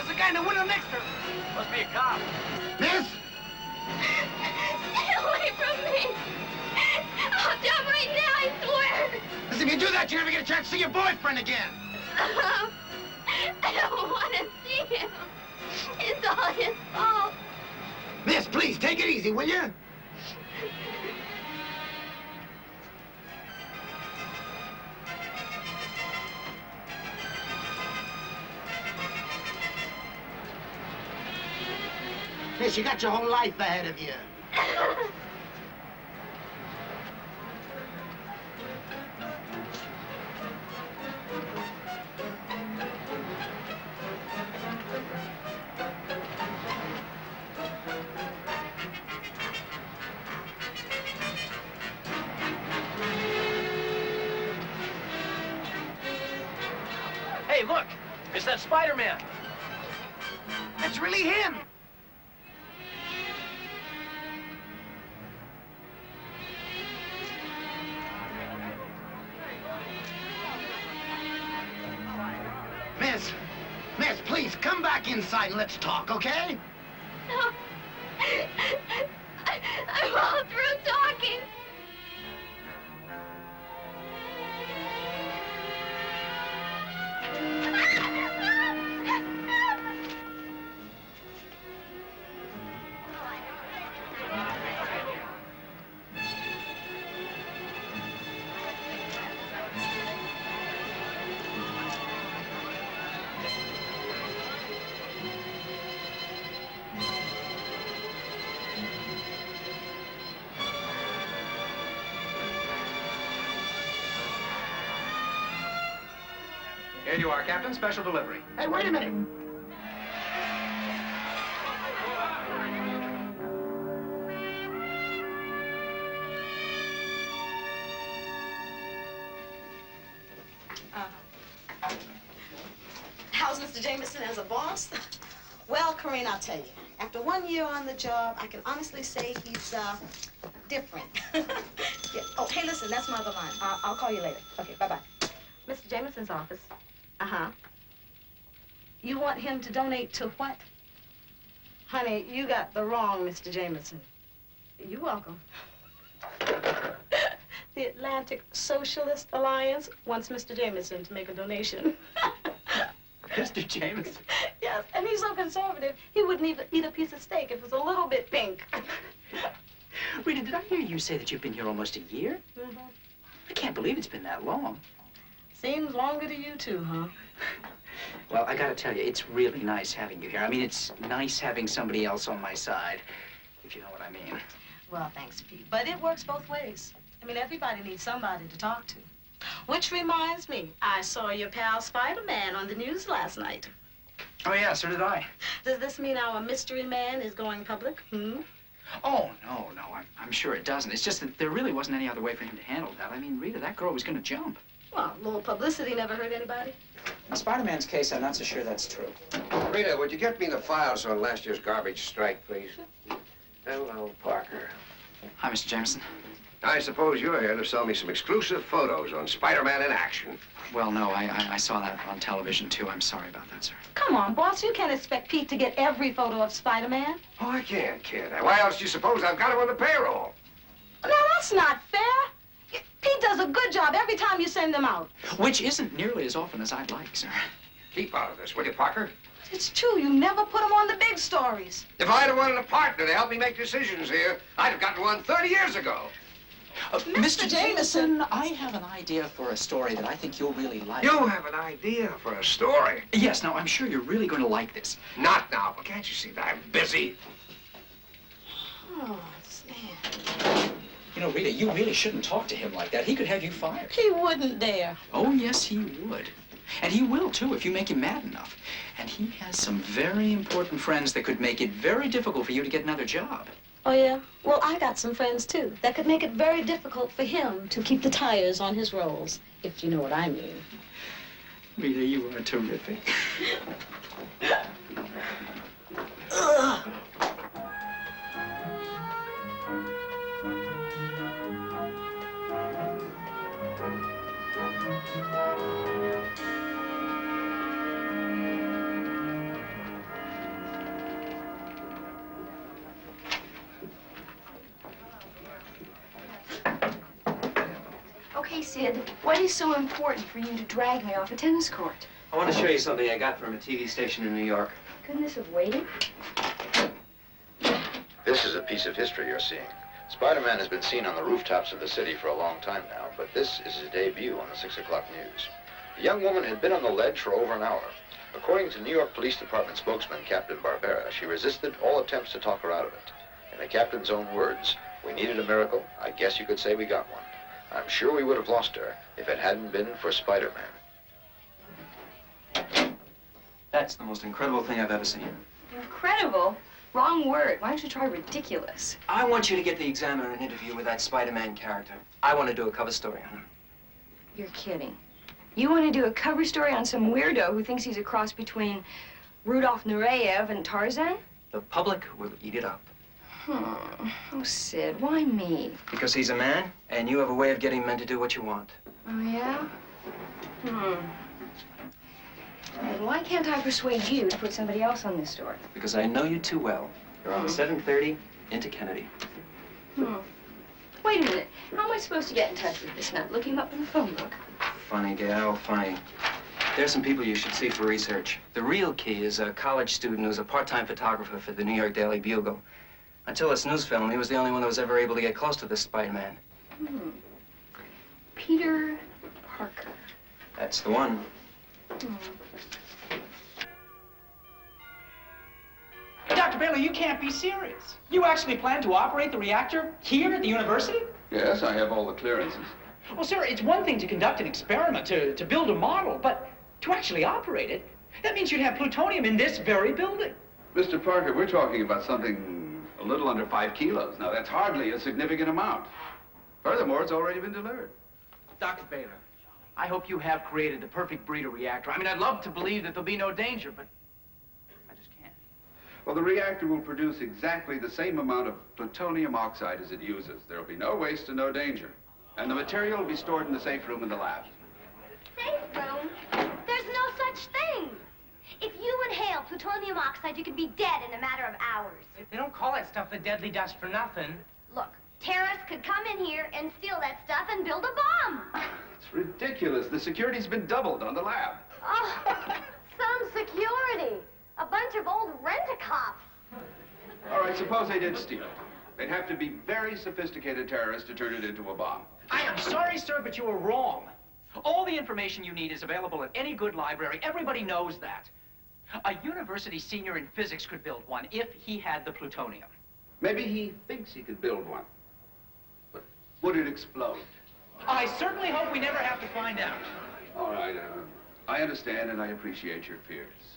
There's a guy in the window next to her. Must be a cop. Miss? Stay away from me. I'll jump right now, I swear. Listen, if you do that, you never get a chance to see your boyfriend again. I don't want to see him. It's all his fault. Miss, please, take it easy, will you? Miss, you got your whole life ahead of you. Hey, look! It's that Spider-Man! That's really him! Miss, please, come back inside and let's talk, okay? No. I'm all through talking. Here you are, Captain. Special delivery. Hey, wait a minute. How's Mr. Jameson as a boss? Well, Corinne, I'll tell you. After 1 year on the job, I can honestly say he's, different. Yeah. Oh, hey, listen, that's my other line. I'll call you later. Okay, bye-bye. Mr. Jameson's office. Uh-huh. You want him to donate to what? Honey, you got the wrong Mr. Jameson. You're welcome. The Atlantic Socialist Alliance wants Mr. Jameson to make a donation. Mr. Jameson? Yes, and he's so conservative, he wouldn't even eat a piece of steak if it was a little bit pink. Rita, did I hear you say that you've been here almost a year? Mm-hmm. I can't believe it's been that long. Seems longer to you, too, huh? Well, I gotta tell you, it's really nice having you here. I mean, it's nice having somebody else on my side, if you know what I mean. Well, thanks, Pete. But it works both ways. I mean, everybody needs somebody to talk to. Which reminds me, I saw your pal Spiderman on the news last night. Oh, yeah, so did I. Does this mean our mystery man is going public? Oh, no, I'm sure it doesn't. It's just that there really wasn't any other way for him to handle that. I mean, Rita, that girl was gonna jump. Well, a little publicity never hurt anybody. In Spider-Man's case, I'm not so sure that's true. Rita, would you get me the files on last year's garbage strike, please? Hello, Parker. Hi, Mr. Jameson. I suppose you're here to sell me some exclusive photos on Spider-Man in action. Well, no, I saw that on television, too. I'm sorry about that, sir. Come on, boss, you can't expect Pete to get every photo of Spider-Man. Oh, I can't, kid. Why else do you suppose I've got him on the payroll? No, that's not fair. Pete does a good job every time you send them out. Which isn't nearly as often as I'd like, sir. Keep out of this, will you, Parker? It's true, you never put them on the big stories. If I'd have wanted a partner to help me make decisions here, I'd have gotten one 30 years ago. Mr. Jameson, I have an idea for a story that I think you'll really like. You have an idea for a story? Yes, now, I'm sure you're really going to like this. Not now, but can't you see that I'm busy? Oh, Stan. You know, Rita, you really shouldn't talk to him like that. He could have you fired. He wouldn't dare. Oh, yes, he would. And he will, too, if you make him mad enough. And he has some very important friends that could make it very difficult for you to get another job. Oh, yeah? Well, I got some friends, too, that could make it very difficult for him to keep the tires on his rolls, if you know what I mean. Rita, you are terrific. Ugh. Sid, what is so important for you to drag me off a tennis court? I want to show you something I got from a TV station in New York. Couldn't this have waited? This is a piece of history you're seeing. Spider-Man has been seen on the rooftops of the city for a long time now, but this is his debut on the 6 o'clock news. The young woman had been on the ledge for over an hour. According to New York Police Department spokesman Captain Barbera, she resisted all attempts to talk her out of it. In the captain's own words, "We needed a miracle. I guess you could say we got one. I'm sure we would have lost her if it hadn't been for Spider-Man." That's the most incredible thing I've ever seen. Incredible? Wrong word. Why don't you try ridiculous? I want you to get the Examiner an interview with that Spider-Man character. I want to do a cover story on him. You're kidding. You want to do a cover story on some weirdo who thinks he's a cross between Rudolph Nureyev and Tarzan? The public will eat it up. Oh, Sid, why me? Because he's a man, and you have a way of getting men to do what you want. Oh, yeah? Then why can't I persuade you to put somebody else on this story? Because I know you too well. You're on the 7:30 into Kennedy. Wait a minute. How am I supposed to get in touch with this nut? Look him up in the phone book. Funny, Gale, funny. There's some people you should see for research. The real key is a college student who's a part-time photographer for the New York Daily Bugle. Until this news film, he was the only one that was ever able to get close to this Spider-Man. Peter Parker. That's the one. Dr. Baylor, you can't be serious. You actually plan to operate the reactor here at the university? Yes, I have all the clearances. Well, sir, it's one thing to conduct an experiment, to build a model, but to actually operate it, that means you'd have plutonium in this very building. Mr. Parker, we're talking about something a little under 5 kilos. Now, that's hardly a significant amount. Furthermore, it's already been delivered. Dr. Baylor, I hope you have created the perfect breeder reactor. I mean, I'd love to believe that there'll be no danger, but I just can't. Well, the reactor will produce exactly the same amount of plutonium oxide as it uses. There'll be no waste and no danger. And the material will be stored in the safe room in the lab. Safe room? There's no such thing. If you inhale plutonium oxide, you could be dead in a matter of hours. They don't call that stuff the deadly dust for nothing. Look, terrorists could come in here and steal that stuff and build a bomb. It's ridiculous. The security's been doubled on the lab. Oh, some security. A bunch of old rent-a-cops. All right, suppose they did steal it. They'd have to be very sophisticated terrorists to turn it into a bomb. I am sorry, sir, but you are wrong. All the information you need is available at any good library. Everybody knows that. A university senior in physics could build one if he had the plutonium. Maybe he thinks he could build one. But would it explode? I certainly hope we never have to find out. All right, I understand and I appreciate your fears.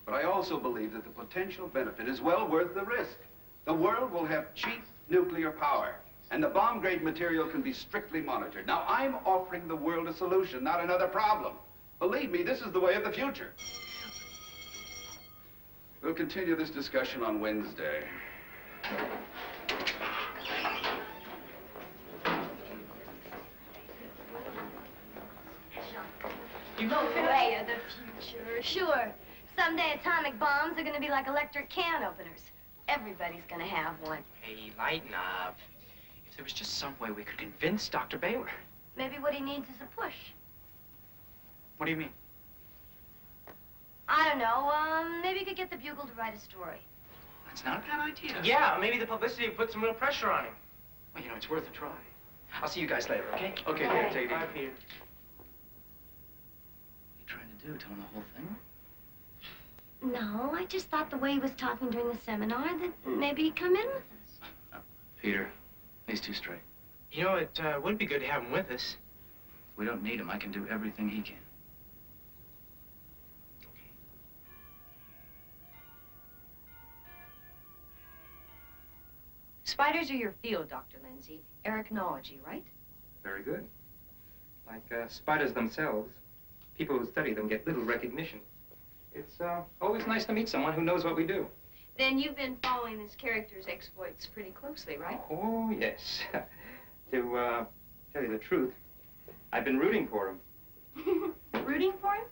But I also believe that the potential benefit is well worth the risk. The world will have cheap nuclear power, and the bomb-grade material can be strictly monitored. Now, I'm offering the world a solution, not another problem. Believe me, this is the way of the future. We'll continue this discussion on Wednesday. The way of the future. Sure. Someday atomic bombs are going to be like electric can openers. Everybody's going to have one. Hey, lighten up. If there was just some way we could convince Dr. Baylor. Maybe what he needs is a push. What do you mean? I don't know. Maybe you could get the Bugle to write a story. That's not a bad idea. Yeah, maybe the publicity would put some real pressure on him. Well, you know, it's worth a try. I'll see you guys later, okay? Okay, Peter, take take it Bye, easy. Peter. What are you trying to do? Tell him the whole thing? No, I just thought the way he was talking during the seminar that maybe he'd come in with us. Oh, Peter, he's too straight. You know, it would be good to have him with us. We don't need him. I can do everything he can. Spiders are your field, Dr. Lindsay. Arachnology, right? Very good. Like spiders themselves, people who study them get little recognition. It's always nice to meet someone who knows what we do. Then you've been following this character's exploits pretty closely, right? Oh, yes. To tell you the truth, I've been rooting for him. Rooting for him?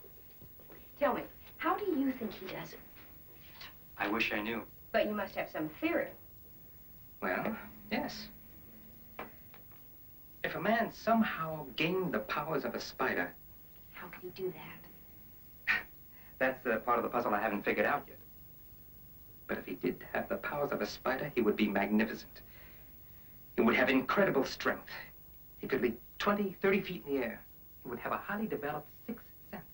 Tell me, how do you think he does it? I wish I knew. But you must have some theory. Well, yes. If a man somehow gained the powers of a spider... How could he do that? That's the part of the puzzle I haven't figured out yet. But if he did have the powers of a spider, he would be magnificent. He would have incredible strength. He could leap 20, 30 feet in the air. He would have a highly developed sixth sense.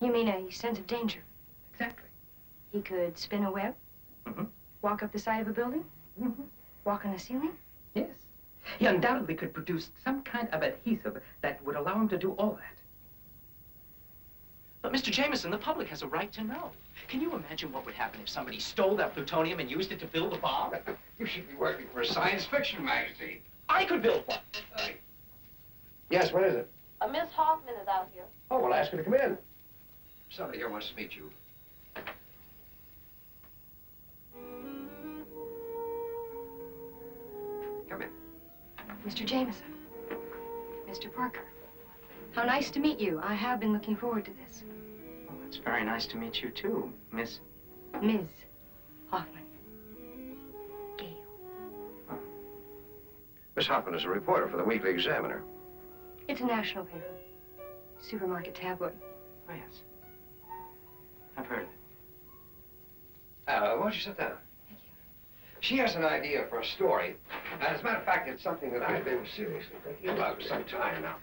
You mean a sense of danger? Exactly. He could spin a web? Mm-hmm. Walk up the side of a building? Mm-hmm. Walk on the ceiling? Yes. He undoubtedly could produce some kind of adhesive that would allow him to do all that. But, Mr. Jameson, the public has a right to know. Can you imagine what would happen if somebody stole that plutonium and used it to build a bomb? You should be working for a science fiction magazine. I could build one. Yes, what is it? Miss Hoffman is out here. Oh, well, ask her to come in. Somebody here wants to meet you. Come in. Mr. Jameson. Mr. Parker. How nice to meet you. I have been looking forward to this. Oh, it's very nice to meet you, too, Miss... Ms. Hoffman. Gale. Oh. Miss Hoffman is a reporter for the Weekly Examiner. It's a national paper. Supermarket tabloid. Oh, yes. I've heard of it. Why don't you sit down? Thank you. She has an idea for a story. As a matter of fact, it's something that I've been seriously thinking about for some time now.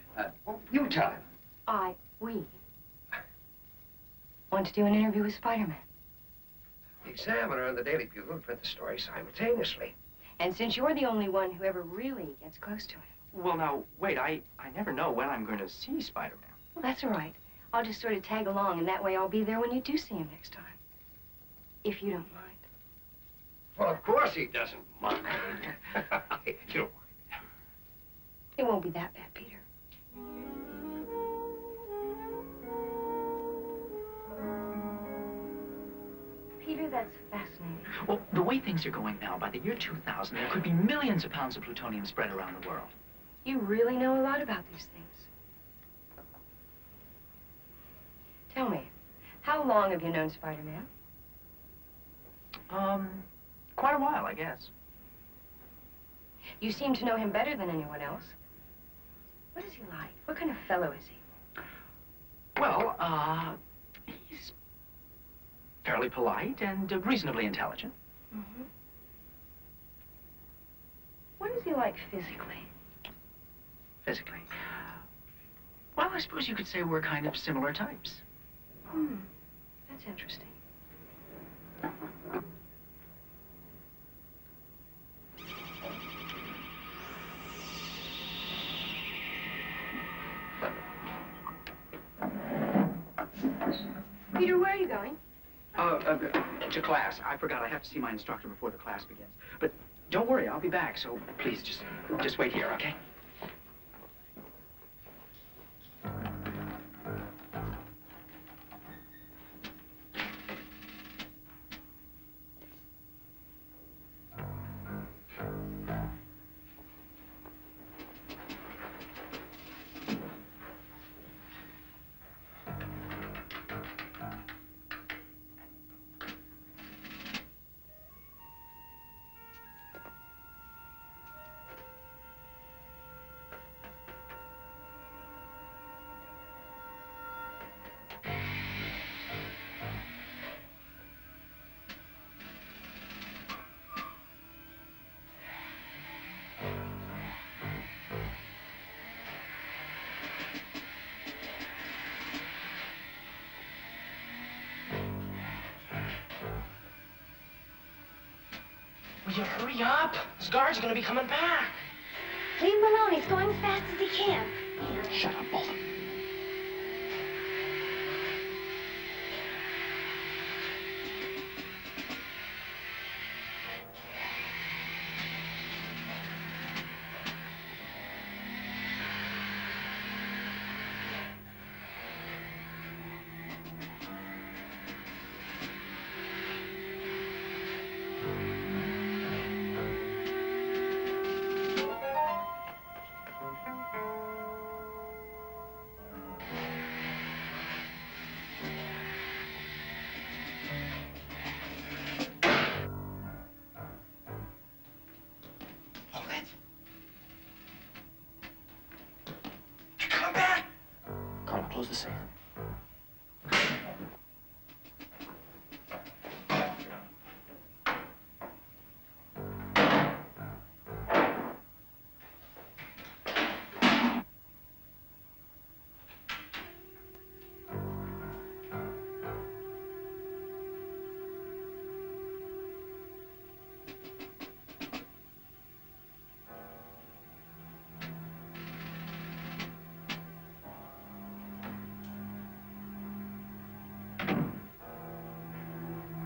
You tell him. We want to do an interview with Spiderman. The Examiner and the Daily Bugle print the story simultaneously. And since you're the only one who ever really gets close to him. Well, now, wait, I never know when I'm going to see Spider-Man. Well, that's all right. I'll just sort of tag along, and that way I'll be there when you do see him next time. If you don't mind. Well, of course he doesn't mind. You don't worry. It won't be that bad, Peter. Peter, that's fascinating. Well, the way things are going now, by the year 2000, there could be millions of pounds of plutonium spread around the world. You really know a lot about these things. Tell me, how long have you known Spider-Man? Quite a while, I guess. You seem to know him better than anyone else. What is he like? What kind of fellow is he? Well, he's fairly polite and reasonably intelligent. Mm-hmm. What is he like physically? Physically? Well, I suppose you could say we're kind of similar types. That's interesting. Peter, where are you going? To class. I forgot I have to see my instructor before the class begins. But don't worry, I'll be back, so please just wait here, okay? Will you hurry up? Those guards are gonna be coming back. Leave him alone. He's going as fast as he can. Shut up, both of you.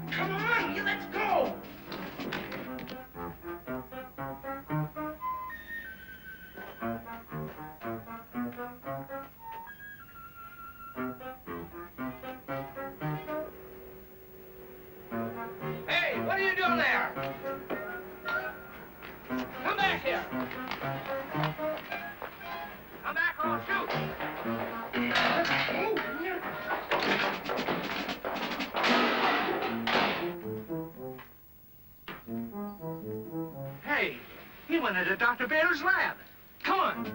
Come on, let's go! Hey, what are you doing there? Come back here! Come back or I'll shoot! Hey, he went into Dr. Baylor's lab. Come on.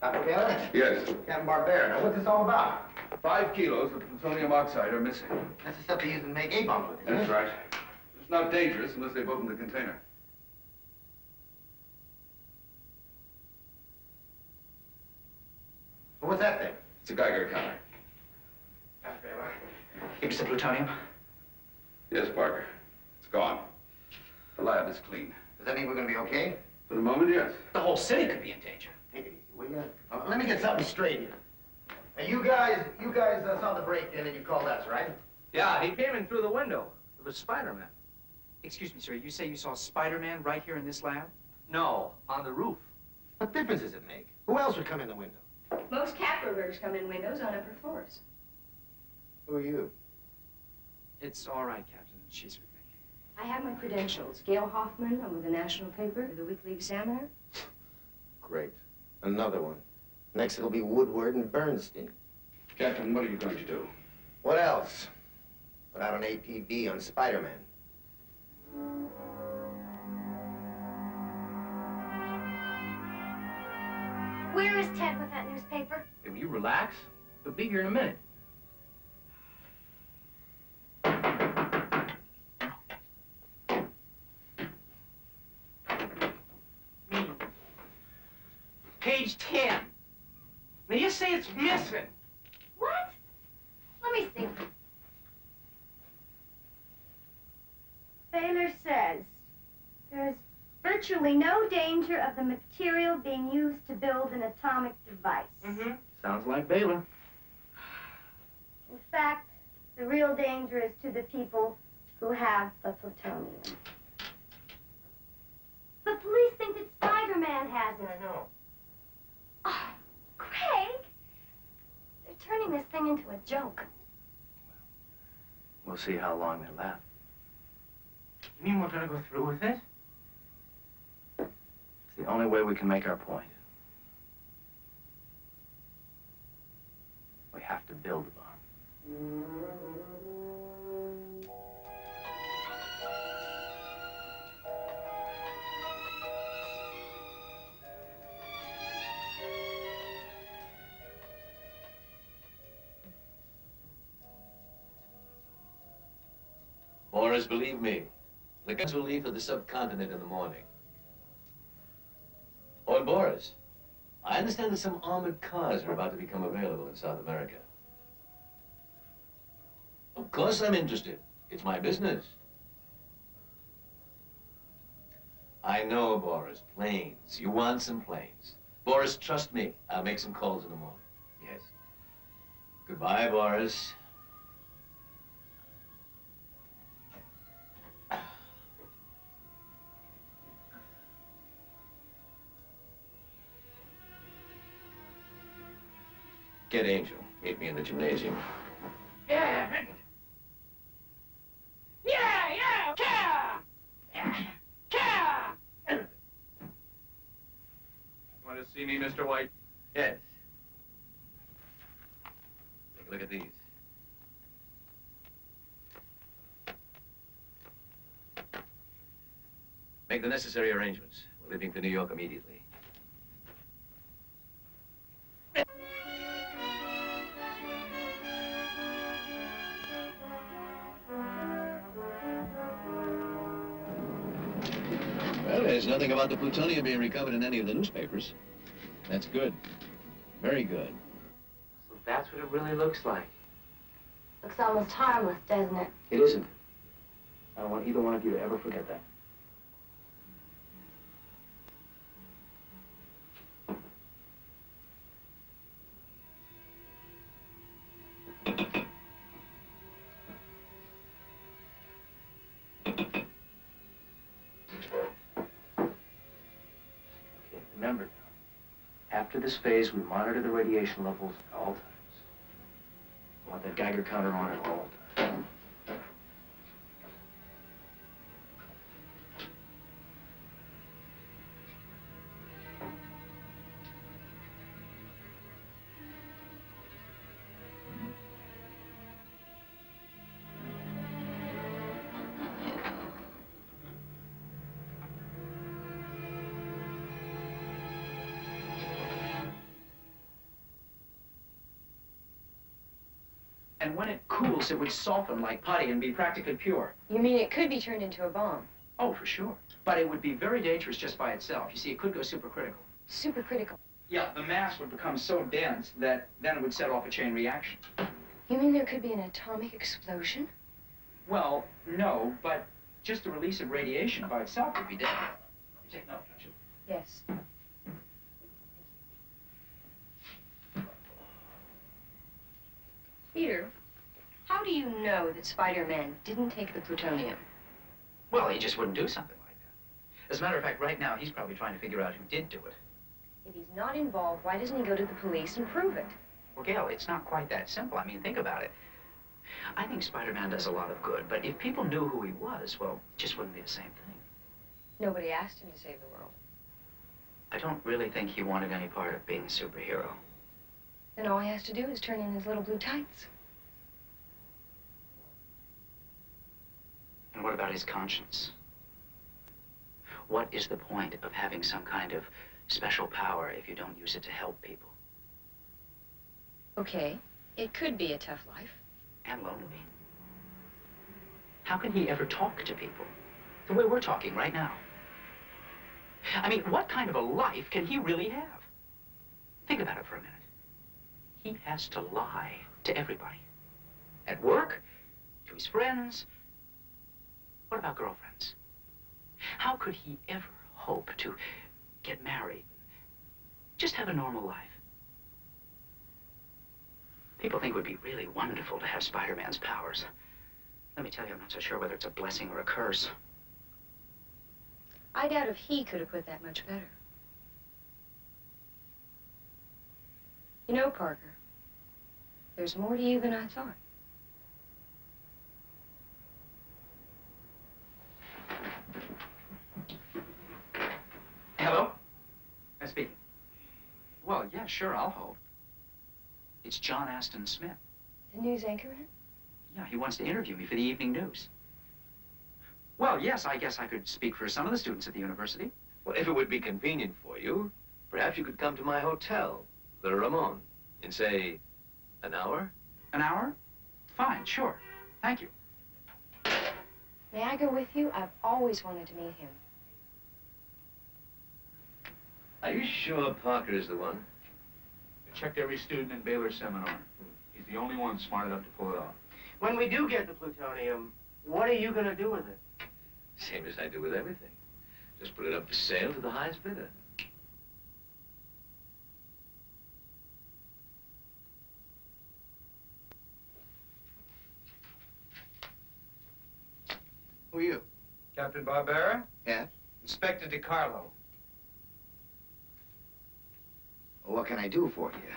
Dr. Baylor? Yes. Captain Barbera. Now, what's this all about? 5 kilos of plutonium oxide are missing. That's the stuff they use to make A-bombs with, isn't That's it? right. It's not dangerous unless they've opened the container. Well, what's that thing? It's a Geiger counter. Dr. Baylor. Give me some plutonium. Yes, Parker. It's gone. The lab is clean. Does that mean we're going to be okay? For the moment, yes. The whole city could be in danger. Take it easy, will you? Let me get something straight here. Now, you guys saw the break-in and you called us, right? Yeah, he came in through the window. It was Spiderman. Excuse me, sir. You say you saw Spider-Man right here in this lab? No, on the roof. What difference does it make? Who else would come in the window? Most Capra-Bergs come in windows on upper floors. Who are you? It's all right, Captain. She's with me. I have my credentials. Gale Hoffman, I'm with the National Paper, the Weekly Examiner. Great. Another one. Next it'll be Woodward and Bernstein. Captain, what are you going to do? What else? Put out an APB on Spiderman. Where is Ted with that newspaper? Hey, will you relax? He'll be here in a minute. Page 10. Now you say it's missing. What? Let me see. Baylor says there's virtually no danger of the material being used to build an atomic device. Mm-hmm. Sounds like Baylor. In fact, the real danger is to the people who have the plutonium. The police think that Spider-Man has it. I know. Oh, Craig! They're turning this thing into a joke. We'll see how long they last. You mean we're gonna go through with it? It's the only way we can make our point. We have to build a bomb. Morris, believe me, the guns will leave for the subcontinent in the morning. Oh, and Boris, I understand that some armored cars are about to become available in South America. Of course I'm interested. It's my business. I know, Boris. Planes. You want some planes. Boris, trust me. I'll make some calls in the morning. Yes. Goodbye, Boris. Get Angel. Meet me in the gymnasium. Yeah. Want to see me, Mr. White? Yes. Take a look at these. Make the necessary arrangements. We're leaving for New York immediately. Well, there's nothing about the plutonium being recovered in any of the newspapers. That's good. Very good. So that's what it really looks like. Looks almost harmless, doesn't it? It isn't. I don't want either one of you to ever forget that. Remember, after this phase, we monitor the radiation levels at all times. I want that Geiger counter on at all times. And when it cools, it would soften like putty and be practically pure. You mean it could be turned into a bomb? Oh, for sure. But it would be very dangerous just by itself. You see, it could go supercritical. Supercritical. Yeah, the mass would become so dense that then it would set off a chain reaction. You mean there could be an atomic explosion? Well, no, but just the release of radiation by itself would be deadly. You take note, don't you? Yes. Peter, how do you know that Spider-Man didn't take the plutonium? Well, he just wouldn't do something like that. As a matter of fact, right now, he's probably trying to figure out who did do it. If he's not involved, why doesn't he go to the police and prove it? Well, Gale, it's not quite that simple. I mean, think about it. I think Spider-Man does a lot of good, but if people knew who he was, well, it just wouldn't be the same thing. Nobody asked him to save the world. I don't really think he wanted any part of being a superhero. Then all he has to do is turn in his little blue tights. And what about his conscience? What is the point of having some kind of special power if you don't use it to help people? Okay, it could be a tough life. And lonely. How can he ever talk to people the way we're talking right now? I mean, what kind of a life can he really have? Think about it for a minute. He has to lie to everybody. At work, to his friends. What about girlfriends? How could he ever hope to get married? Just have a normal life. People think it would be really wonderful to have Spider-Man's powers. Let me tell you, I'm not so sure whether it's a blessing or a curse. I doubt if he could have put that much better. You know, Parker, there's more to you than I thought. Hello? Speaking. Well, yeah, sure, I'll hold. It's John Aston Smith. The news anchorman? Yeah, he wants to interview me for the evening news. Well, yes, I guess I could speak for some of the students at the university. Well, if it would be convenient for you, perhaps you could come to my hotel, the Ramon, in, say, an hour? An hour? Fine, sure. Thank you. May I go with you? I've always wanted to meet him. Are you sure Parker is the one? I checked every student in Baylor seminar. He's the only one smart enough to pull it off. When we do get the plutonium, what are you going to do with it? Same as I do with everything. Just put it up for sale to the highest bidder. Who are you? Captain Barbera? Yeah? Inspector DiCarlo. Well, what can I do for you?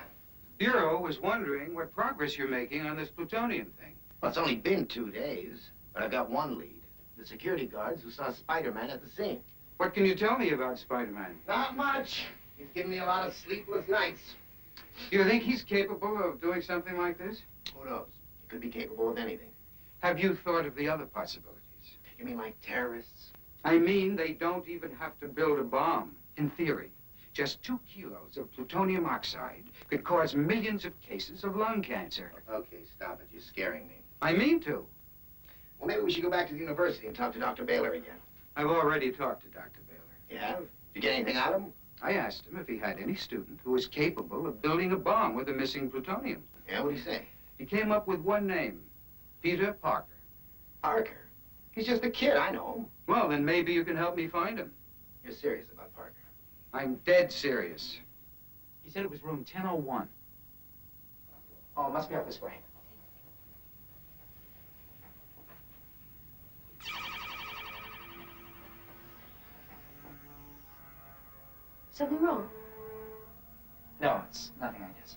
Bureau was wondering what progress you're making on this plutonium thing. Well, it's only been 2 days, but I've got one lead. The security guards who saw Spiderman at the scene. What can you tell me about Spiderman? Not much. He's given me a lot of sleepless nights. Do you think he's capable of doing something like this? Who knows? He could be capable of anything. Have you thought of the other possibilities? You mean like terrorists? I mean, they don't even have to build a bomb. In theory, just 2 kilos of plutonium oxide could cause millions of cases of lung cancer. Okay, stop it. You're scaring me. I mean to. Well, maybe we should go back to the university and talk to Dr. Baylor again. I've already talked to Dr. Baylor. Yeah? Did you get anything out of him? I asked him if he had any student who was capable of building a bomb with the missing plutonium. Yeah, what'd he say? He came up with one name, Peter Parker. Parker? He's just a kid, I know him. Well, then maybe you can help me find him. You're serious about Parker? I'm dead serious. He said it was room 1001. Oh, it must be up this way. Something wrong? No, it's nothing, I guess.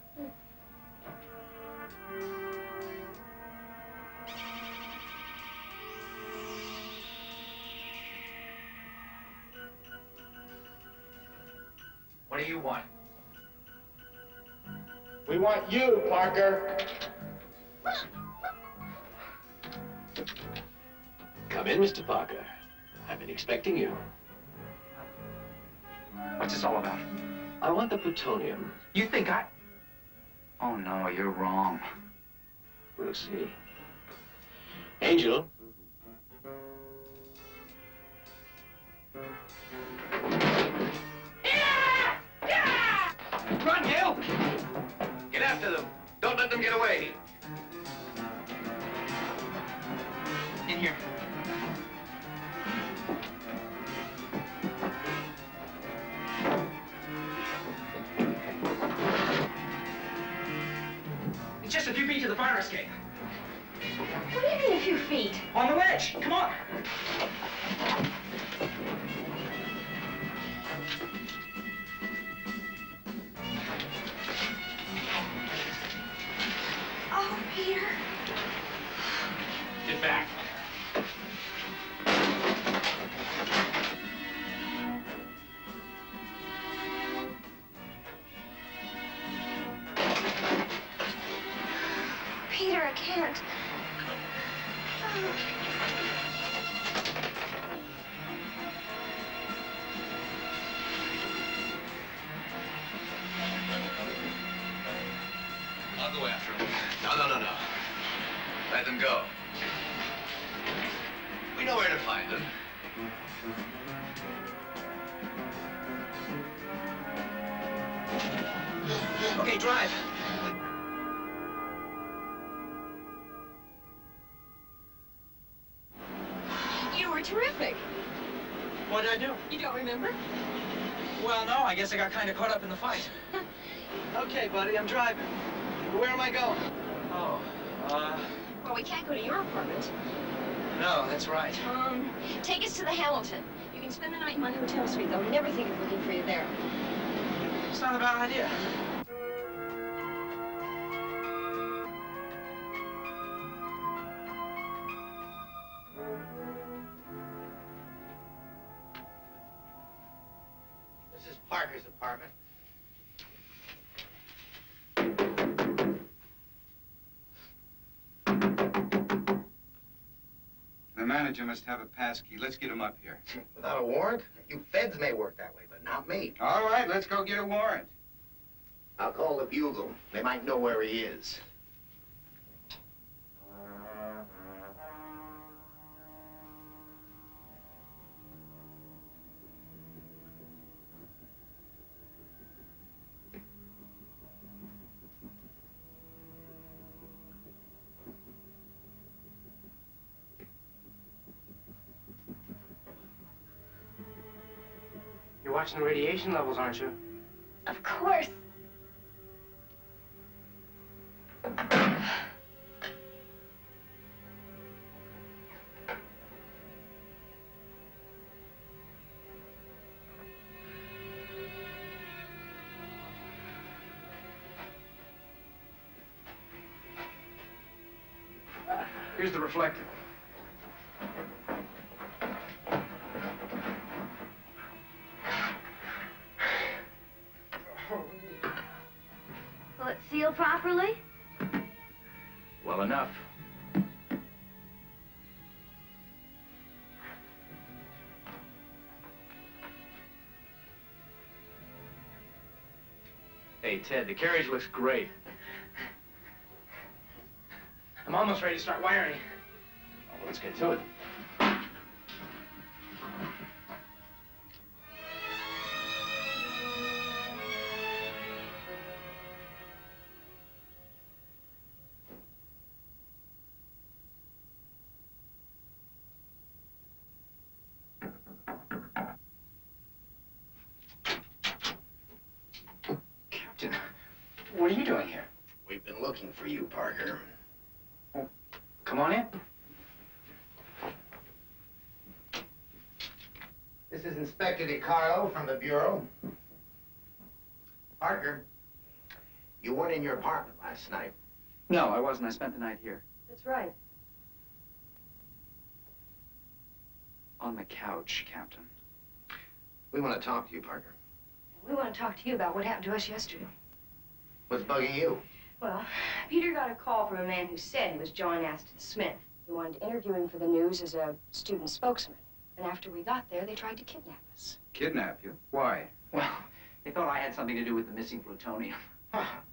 What do you want? We want you, Parker. Come in, Mr. Parker. I've been expecting you. What's this all about? I want the plutonium. You think I... Oh, no, you're wrong. We'll see. Angel. Run, Gale! Get after them. Don't let them get away. In here. It's just a few feet to the fire escape. What do you mean a few feet? On the ledge. Come on. Oh, Peter. Get back. Peter, I can't. I'll go after them. No. Let them go. We know where to find them. Okay, drive. You were terrific. What did I do? You don't remember? Well, no, I guess I got kind of caught up in the fight. Okay, buddy, I'm driving. Where am I going? Oh, Well, we can't go to your apartment. no, that's right. Take us to the Hamilton. You can spend the night in my hotel suite, though. Never think of looking for you there. It's not a bad idea. This is Parker's apartment. The manager must have a pass key. Let's get him up here. Without a warrant? You feds may work that way, but not me. All right, let's go get a warrant. I'll call the Bugle. They might know where he is. watching the radiation levels, aren't you? Of course. Here's the reflector. Will it seal properly? Well enough. Hey, Ted, the carriage looks great. I'm almost ready to start wiring. Oh, well, let's get to it. Captain, what are you doing here? We've been looking for you, Parker. Come on in. This is Inspector DiCarlo from the Bureau. Parker, you weren't in your apartment last night. No, I wasn't. I spent the night here. That's right. On the couch, Captain. We want to talk to you, Parker. We want to talk to you about what happened to us yesterday. What's bugging you? Well, Peter got a call from a man who said he was John Aston Smith. He wanted to interview him for the news as a student spokesman. And after we got there, they tried to kidnap us. Kidnap you? Why? Well, they thought I had something to do with the missing plutonium.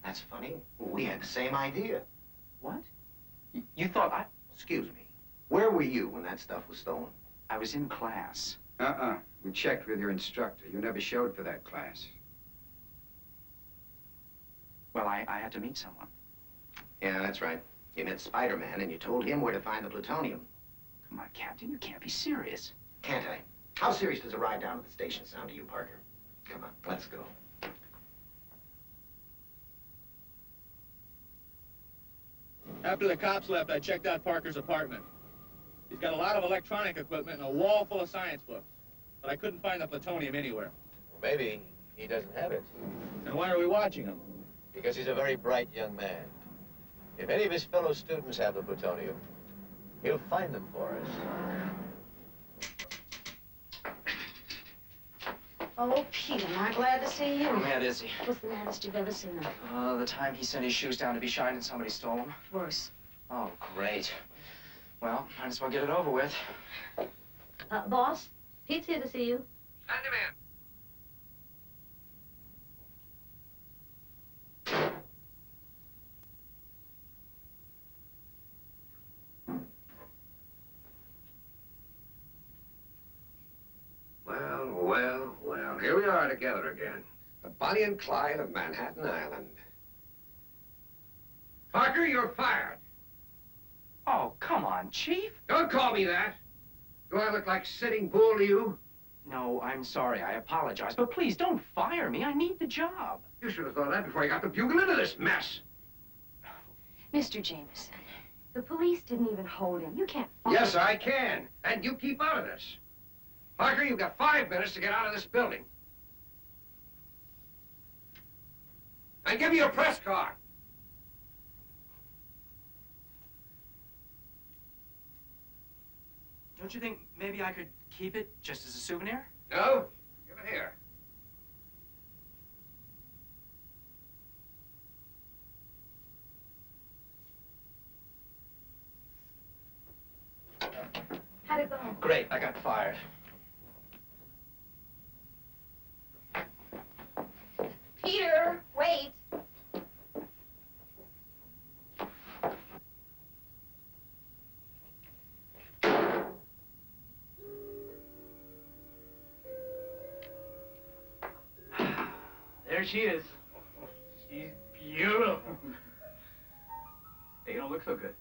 That's funny. We had the same idea. What? You thought I... Excuse me. Where were you when that stuff was stolen? I was in class. We checked with your instructor. You never showed for that class. Well, I had to meet someone. Yeah, that's right. You met Spiderman and you told him where to find the plutonium. Come on, Captain, you can't be serious. Can't I? How serious does a ride down to the station sound to you, Parker? Come on, let's go. After the cops left, I checked out Parker's apartment. He's got a lot of electronic equipment and a wall full of science books. But I couldn't find the plutonium anywhere. Maybe he doesn't have it. And why are we watching him? Because he's a very bright young man. If any of his fellow students have the plutonium, he'll find them for us. Oh, Peter, am I glad to see you? How mad is he? What's the maddest you've ever seen him? The time he sent his shoes down to be shined and somebody stole them. Worse. Oh, great. Well, might as well get it over with. Boss, Pete's here to see you. Send him in. Well, here we are together again. The Bonnie and Clyde of Manhattan Island. Parker, you're fired. Oh, come on, Chief. Don't call me that. Do I look like Sitting Bull to you? No, I'm sorry. I apologize. But please, don't fire me. I need the job. You should have thought of that before you got the bugle into this mess. Mr. Jameson, the police didn't even hold him. You can't fire Yes, I can. And you keep out of this. Parker, you've got 5 minutes to get out of this building. And give me your press card. Don't you think maybe I could keep it just as a souvenir? No? Give it here. How'd it go? Great, I got fired. Peter, wait. There she is. She's beautiful. Hey, you don't look so good.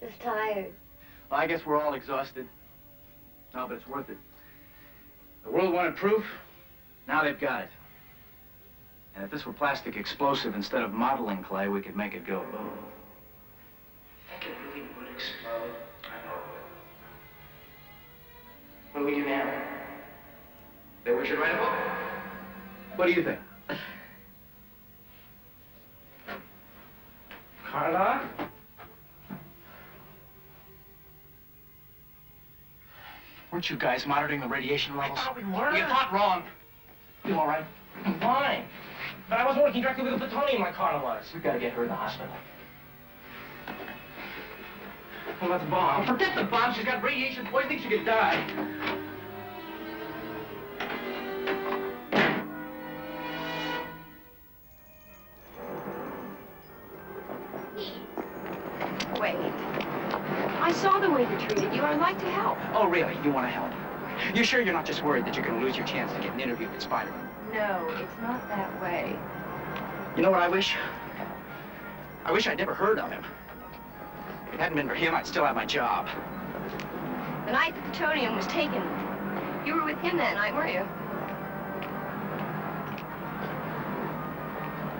Just tired. Well, I guess we're all exhausted. No, but it's worth it. The world wanted proof. Now they've got it. And if this were plastic explosive instead of modeling clay, we could make it go boom. I think it really would explode. I know it would. What do we do now? Then we should write a book. What do you think? Carla? Weren't you guys monitoring the radiation levels? I thought we were. You thought wrong. You all right? I'm fine. But I wasn't working directly with the plutonium like Carla was. We gotta get her in the hospital. What about the bomb? Oh, forget the bomb. She's got radiation poisoning. She could die. Wait. I saw the way you treated you. I'd like to help. Oh, really? You want to help? You sure you're not just worried that you're going to lose your chance to get an interview with Spiderman? No, it's not that way. You know what I wish? I wish I'd never heard of him. If it hadn't been for him, I'd still have my job. The night the plutonium was taken, you were with him that night, weren't you?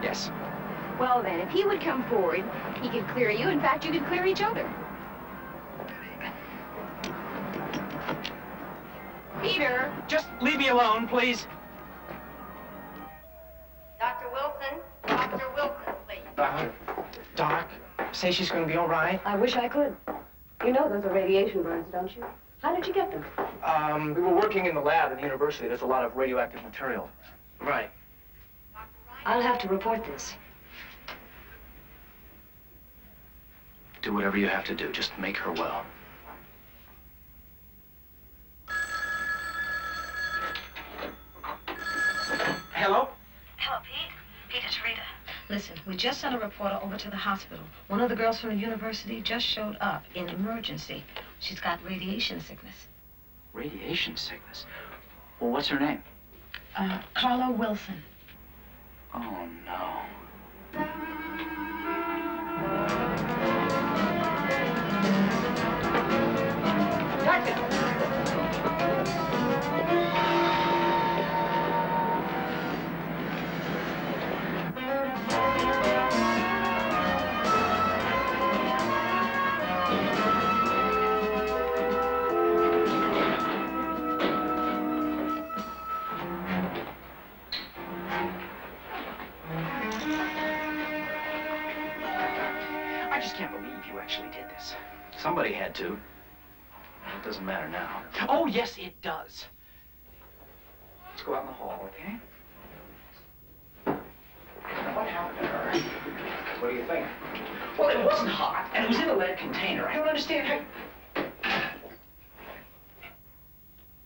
Yes. Well, then, if he would come forward, he could clear you. In fact, you could clear each other. Peter! Just leave me alone, please. Dr. Wilson. Dr. Wilson, please. Doc, say she's going to be all right. I wish I could. You know those are radiation burns, don't you? How did you get them? We were working in the lab at the university. There's a lot of radioactive material. Right. I'll have to report this. Do whatever you have to do. Just make her well. Hello? Hello, Pete. Pete, it's Rita. Listen, we just sent a reporter over to the hospital. One of the girls from the university just showed up in emergency. She's got radiation sickness. Radiation sickness? Well, what's her name? Carla Wilson. Oh, no. I just can't believe you actually did this. Somebody had to. It doesn't matter now. Oh, yes, it does. Let's go out in the hall, okay? Now, what happened to her? What do you think? Well, it wasn't hot, and it was in a lead container. I don't understand how...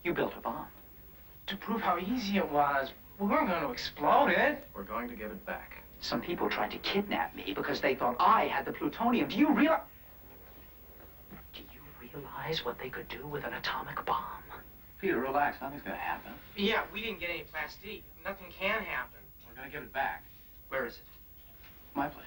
You built a bomb. To prove how easy it was, we weren't going to explode it. We're going to give it back. Some people tried to kidnap me because they thought I had the plutonium. Do you realize what they could do with an atomic bomb? Peter, relax. Nothing's going to happen. Yeah, we didn't get any plastique. Nothing can happen. We're going to give it back. Where is it? My place.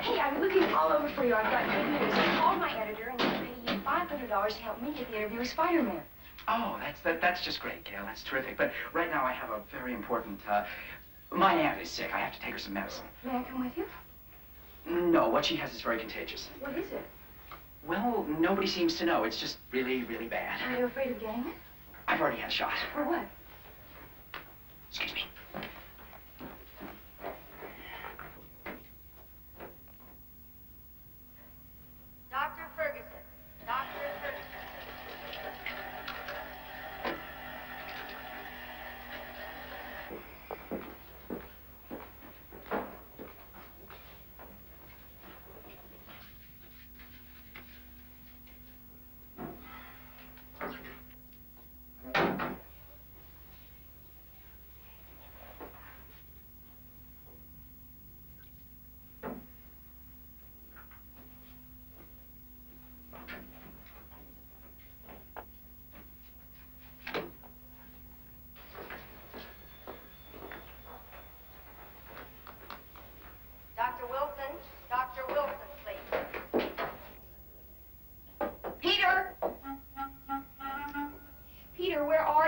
Hey, I've been looking all over for you. I've got good news. I called my editor and he'll pay you $500 to help me get the interview with Spiderman. Oh, that's just great, Gale. That's terrific. But right now I have a very important, my aunt is sick. I have to take her some medicine. May I come with you? No, what she has is very contagious. What is it? Well, nobody seems to know. It's just really, really bad. Are you afraid of getting it? I've already had a shot. For what? Excuse me. Dr. Ferguson. Dr. Ferguson.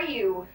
you?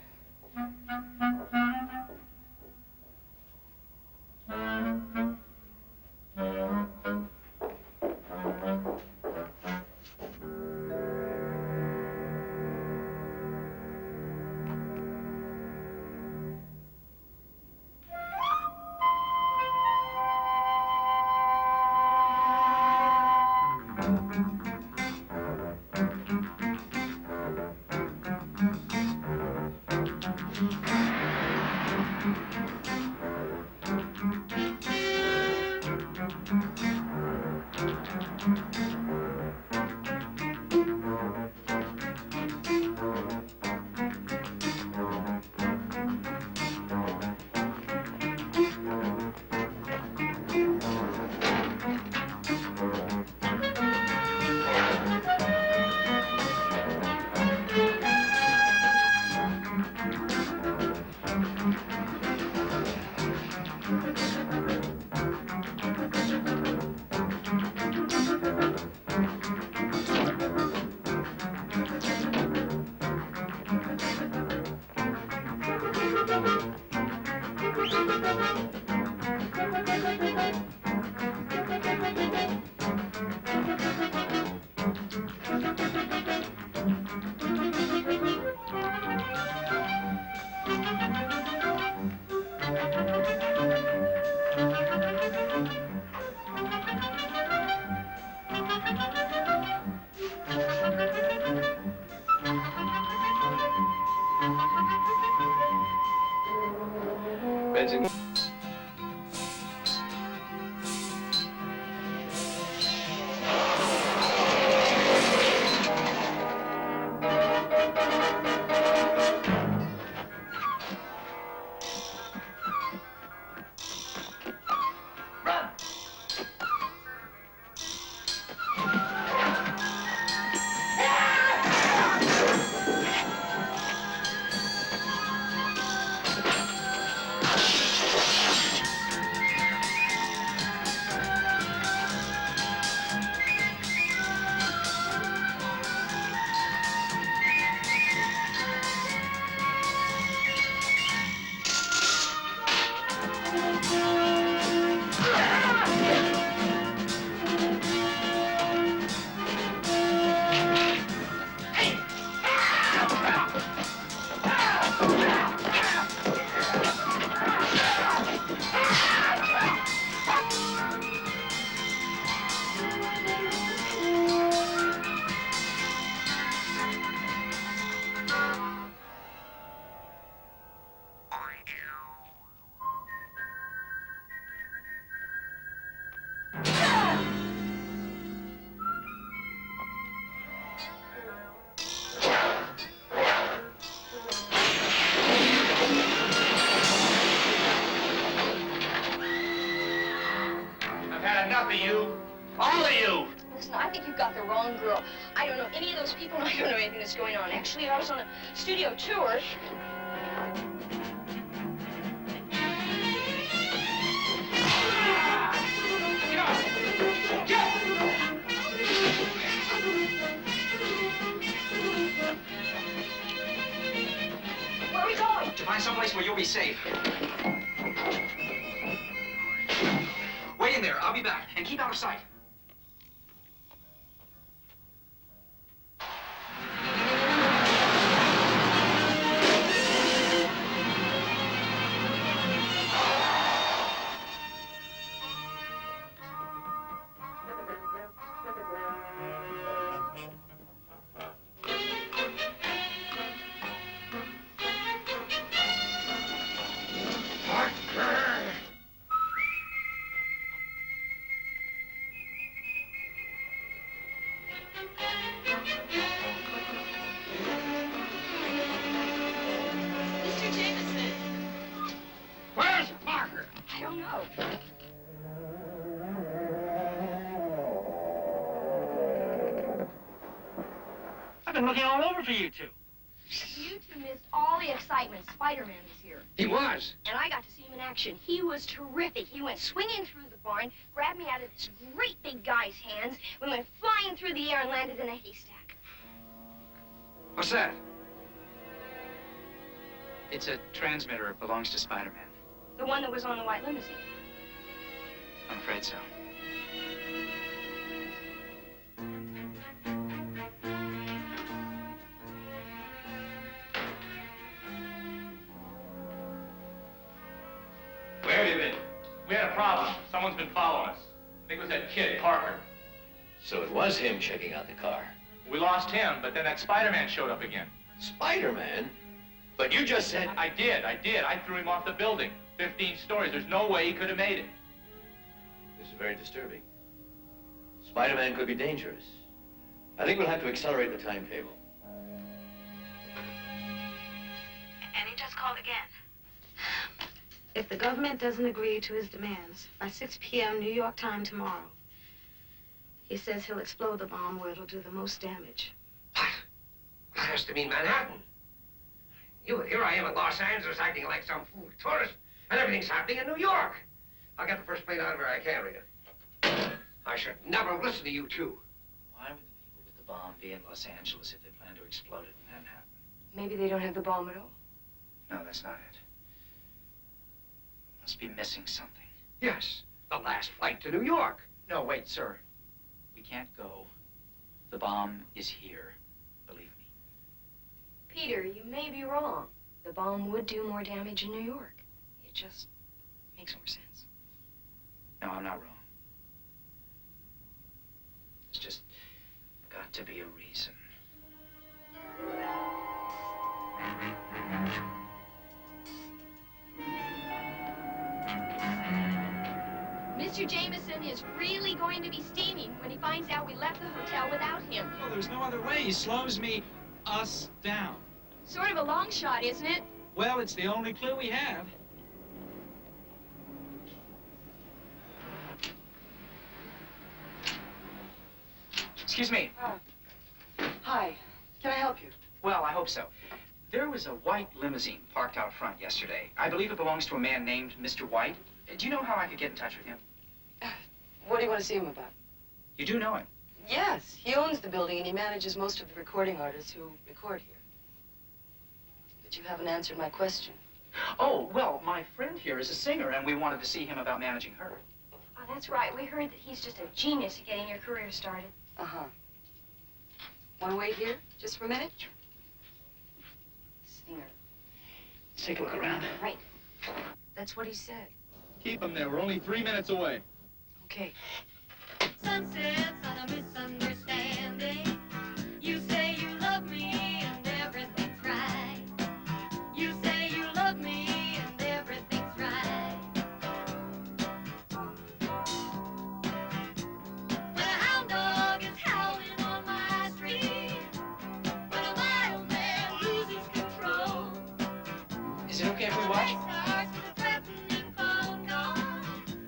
Benzine. Enough of you. All of you. Listen, I think you've got the wrong girl. I don't know any of those people, and I don't know anything that's going on. Actually, I was on a studio tour. Where are we going? To find someplace where you'll be safe. Wait in there. I'll be back. And keep out of sight. I've been looking all over for you two. You two missed all the excitement. Spiderman was here. He was. And I got to see him in action. He was terrific. He went swinging through the barn, grabbed me out of this great big guy's hands. We went flying through the air and landed in a haystack. What's that? It's a transmitter. It belongs to Spiderman. The one that was on the white limousine. I'm afraid so. Where have you been? We had a problem. Someone's been following us. I think it was that kid, Parker. So it was him checking out the car. We lost him, but then that Spider-Man showed up again. Spider-Man? But you just said... I did. I threw him off the building. 15 stories. There's no way he could have made it. This is very disturbing. Spider-Man could be dangerous. I think we'll have to accelerate the timetable. And he just called again. If the government doesn't agree to his demands, by 6 p.m. New York time tomorrow, he says he'll explode the bomb where it'll do the most damage. That has to mean Manhattan. Here I am in Los Angeles acting like some fool tourist, and everything's happening in New York. I'll get the first plane out of where I can, Rita. I should never have listened to you two. Why would the people with the bomb be in Los Angeles if they plan to explode it in Manhattan? Maybe they don't have the bomb at all. No, that's not it. Must be missing something. Yes, the last flight to New York. No, wait, sir. We can't go. The bomb is here. Believe me. Peter, you may be wrong. The bomb would do more damage in New York. It just makes more sense. No, I'm not wrong. There's just got to be a reason. Mr. Jameson is really going to be steaming when he finds out we left the hotel without him. Well, there's no other way. He slows us down. Sort of a long shot, isn't it? Well, it's the only clue we have. Excuse me. Hi. Can I help you? Well, I hope so. There was a white limousine parked out front yesterday. I believe it belongs to a man named Mr. White. Do you know how I could get in touch with him? What do you want to see him about? You do know him? Yes, he owns the building and he manages most of the recording artists who record here. But you haven't answered my question. Oh, well, my friend here is a singer, and we wanted to see him about managing her. Oh, that's right. We heard that he's just a genius at getting your career started. Uh-huh. Want to wait here just for a minute? Singer. Let's take a look around. Right. That's what he said. Keep him there. We're only 3 minutes away. Okay. Sunsets on a misunderstanding. You say you love me and everything's right. You say you love me and everything's right. When a hound dog is howling on my street. When a wild man loses control. Is it okay if we watch? Starts with a threatening phone call.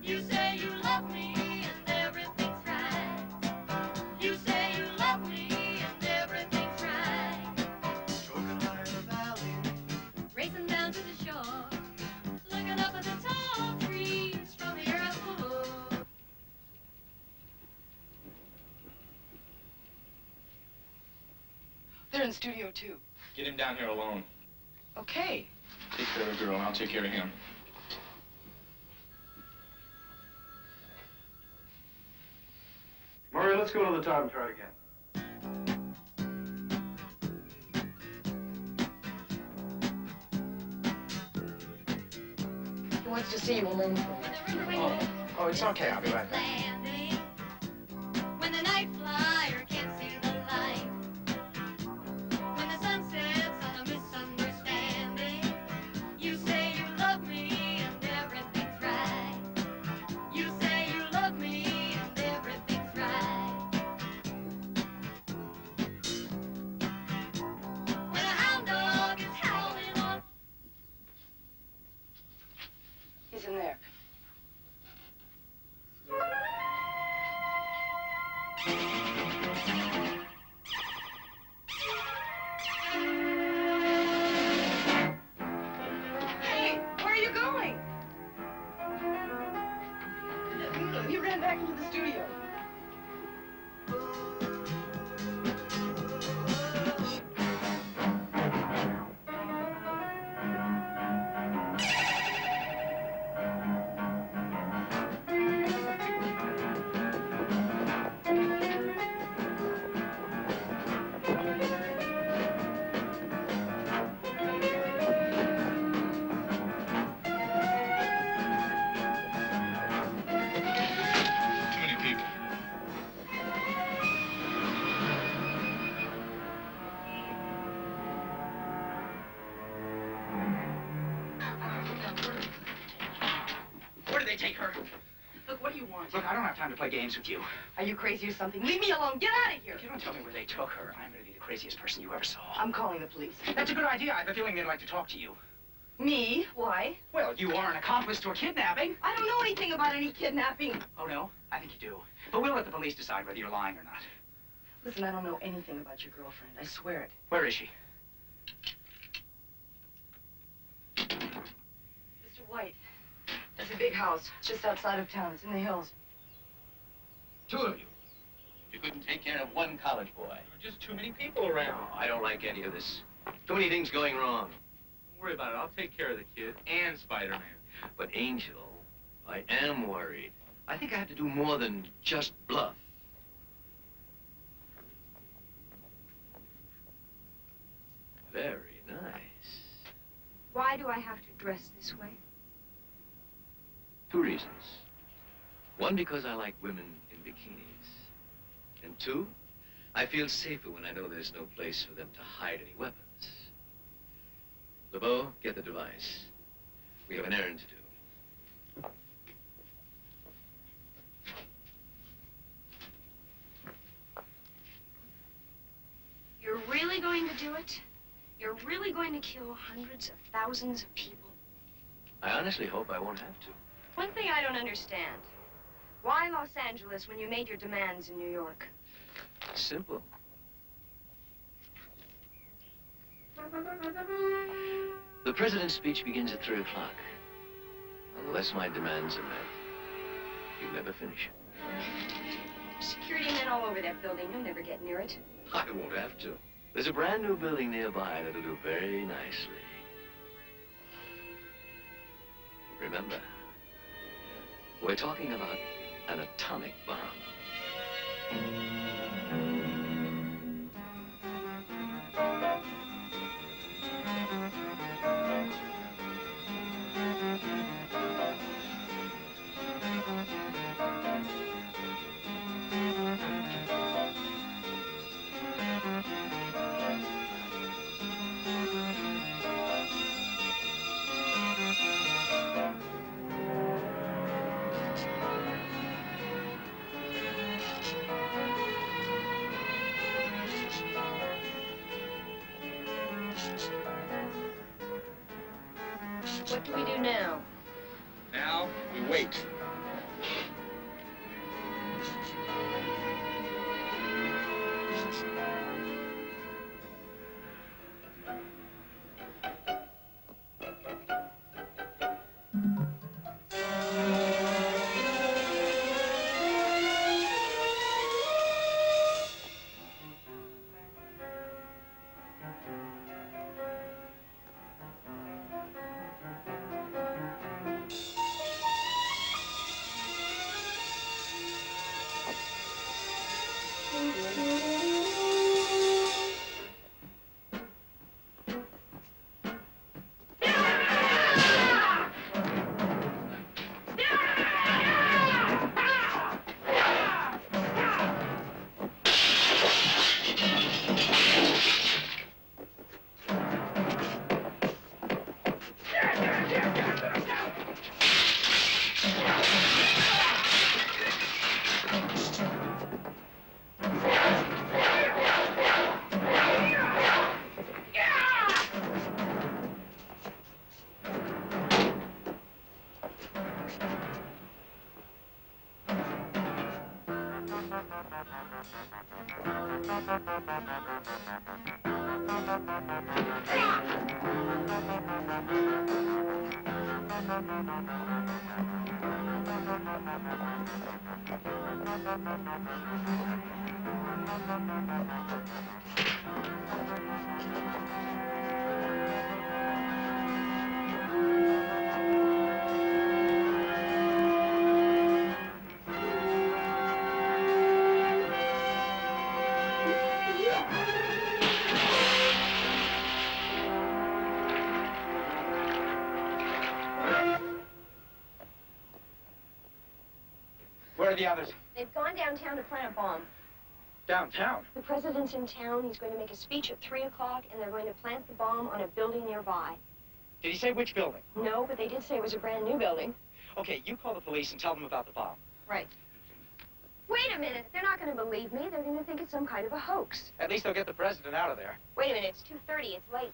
You say you love me and everything's right. You say you love me and everything's right. Racing down to the shore, looking up at the tall trees from the earth below. They're in studio 2. Get him down here alone. Okay. Take care of the girl, and I'll take care of him. Murray, let's go to the time and try it again. He wants to see you alone for a minute. Oh, it's okay. I'll be right back. Landing. When the night flyer can't see the light. When the sun sets on a misunderstanding. You say you love me and everything's right. You say you love me and everything's right. When a hound dog is howling on. He's in there. they take her? Look, what do you want? Look, I don't have time to play games with you. Are you crazy or something? Leave me alone. Get out of here. If you don't tell me where they took her, I'm going to be the craziest person you ever saw. I'm calling the police. That's a good idea. I have a feeling they'd like to talk to you. Me? Why? Well, you are an accomplice to a kidnapping. I don't know anything about any kidnapping. Oh, no? I think you do. But we'll let the police decide whether you're lying or not. Listen, I don't know anything about your girlfriend. I swear it. Where is she? Mr. White. There's a big house just outside of town. It's in the hills. Two of you. You couldn't take care of one college boy. There were just too many people around. No, I don't like any of this. Too many things going wrong. Don't worry about it. I'll take care of the kid and Spider-Man. But Angel, I am worried. I think I have to do more than just bluff. Very nice. Why do I have to dress this way? Two reasons. One, because I like women in bikinis. And two, I feel safer when I know there's no place for them to hide any weapons. LeBeau, get the device. We have an errand to do. You're really going to do it? You're really going to kill hundreds of thousands of people? I honestly hope I won't have to. One thing I don't understand. Why Los Angeles when you made your demands in New York? Simple. The president's speech begins at 3 o'clock. Unless my demands are met, you'll never finish it. Security men all over that building. You'll never get near it. I won't have to. There's a brand new building nearby that'll do very nicely. Remember, we're talking about an atomic bomb. What do we do now? Now, we wait. Where are the others? They've gone downtown to plant a bomb. Downtown? The president's in town. He's going to make a speech at 3 o'clock, and they're going to plant the bomb on a building nearby. Did he say which building? No, but they did say it was a brand new building. Okay, you call the police and tell them about the bomb. Right. Wait a minute. They're not going to believe me. They're going to think it's some kind of a hoax. At least they'll get the president out of there. Wait a minute. It's 2:30. It's late.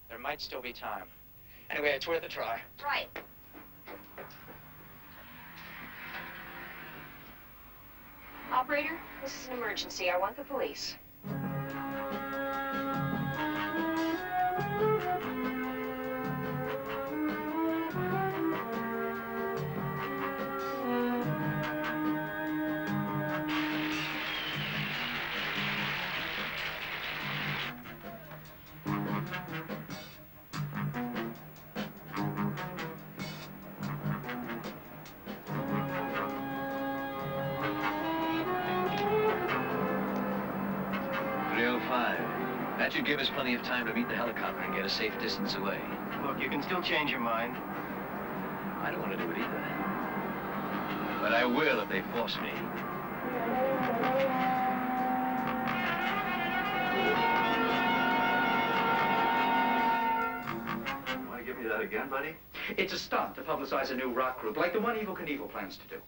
There might still be time. Anyway, it's worth a try. Right. Operator, this is an emergency. I want the police. That should give us plenty of time to meet the helicopter and get a safe distance away. Look, you can still change your mind. I don't want to do it either. But I will if they force me. Want to give me that again, buddy? It's a stunt to publicize a new rock group, like the one Evel Knievel plans to do.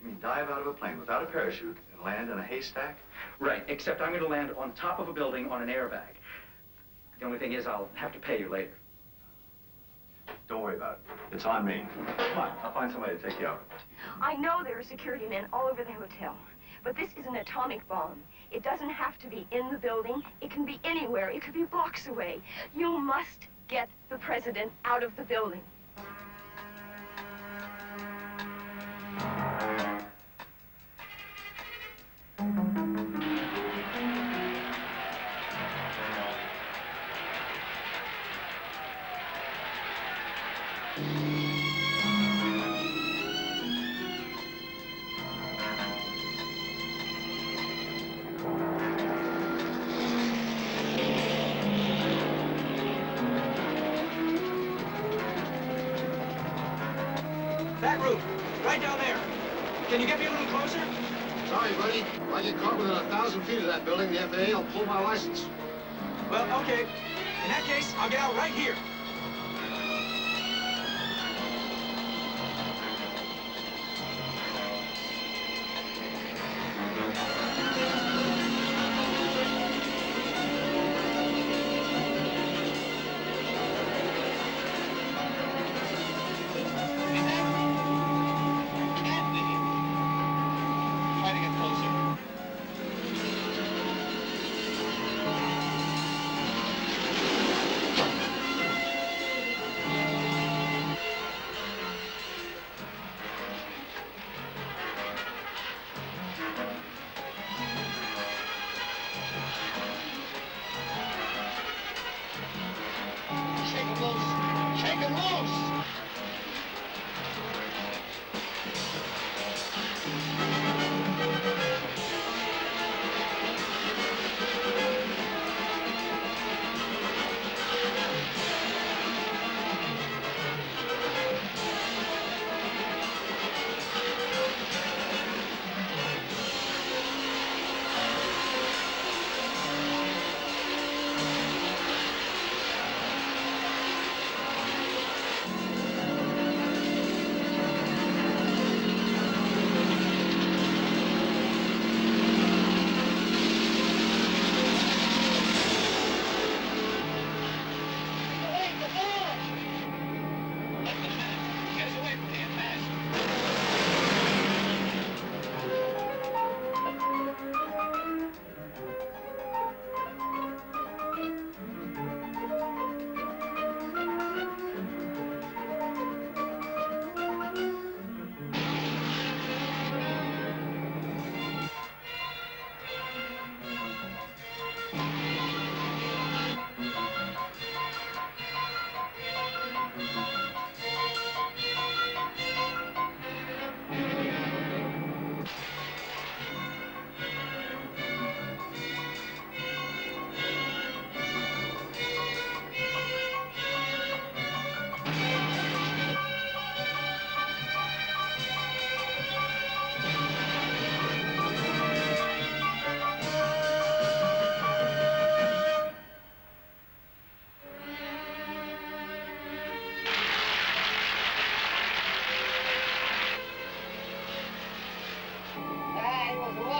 You mean dive out of a plane without a parachute and land in a haystack? Right, except I'm going to land on top of a building on an airbag. The only thing is I'll have to pay you later. Don't worry about it. It's on me. Come on, I'll find somebody to take you out. I know there are security men all over the hotel, but this is an atomic bomb. It doesn't have to be in the building. It can be anywhere. It could be blocks away. You must get the president out of the building. That roof, right down there. Can you get me a little closer? Sorry, buddy. If I get caught within 1,000 feet of that building, the FAA will pull my license. Well, okay. In that case, I'll get out right here.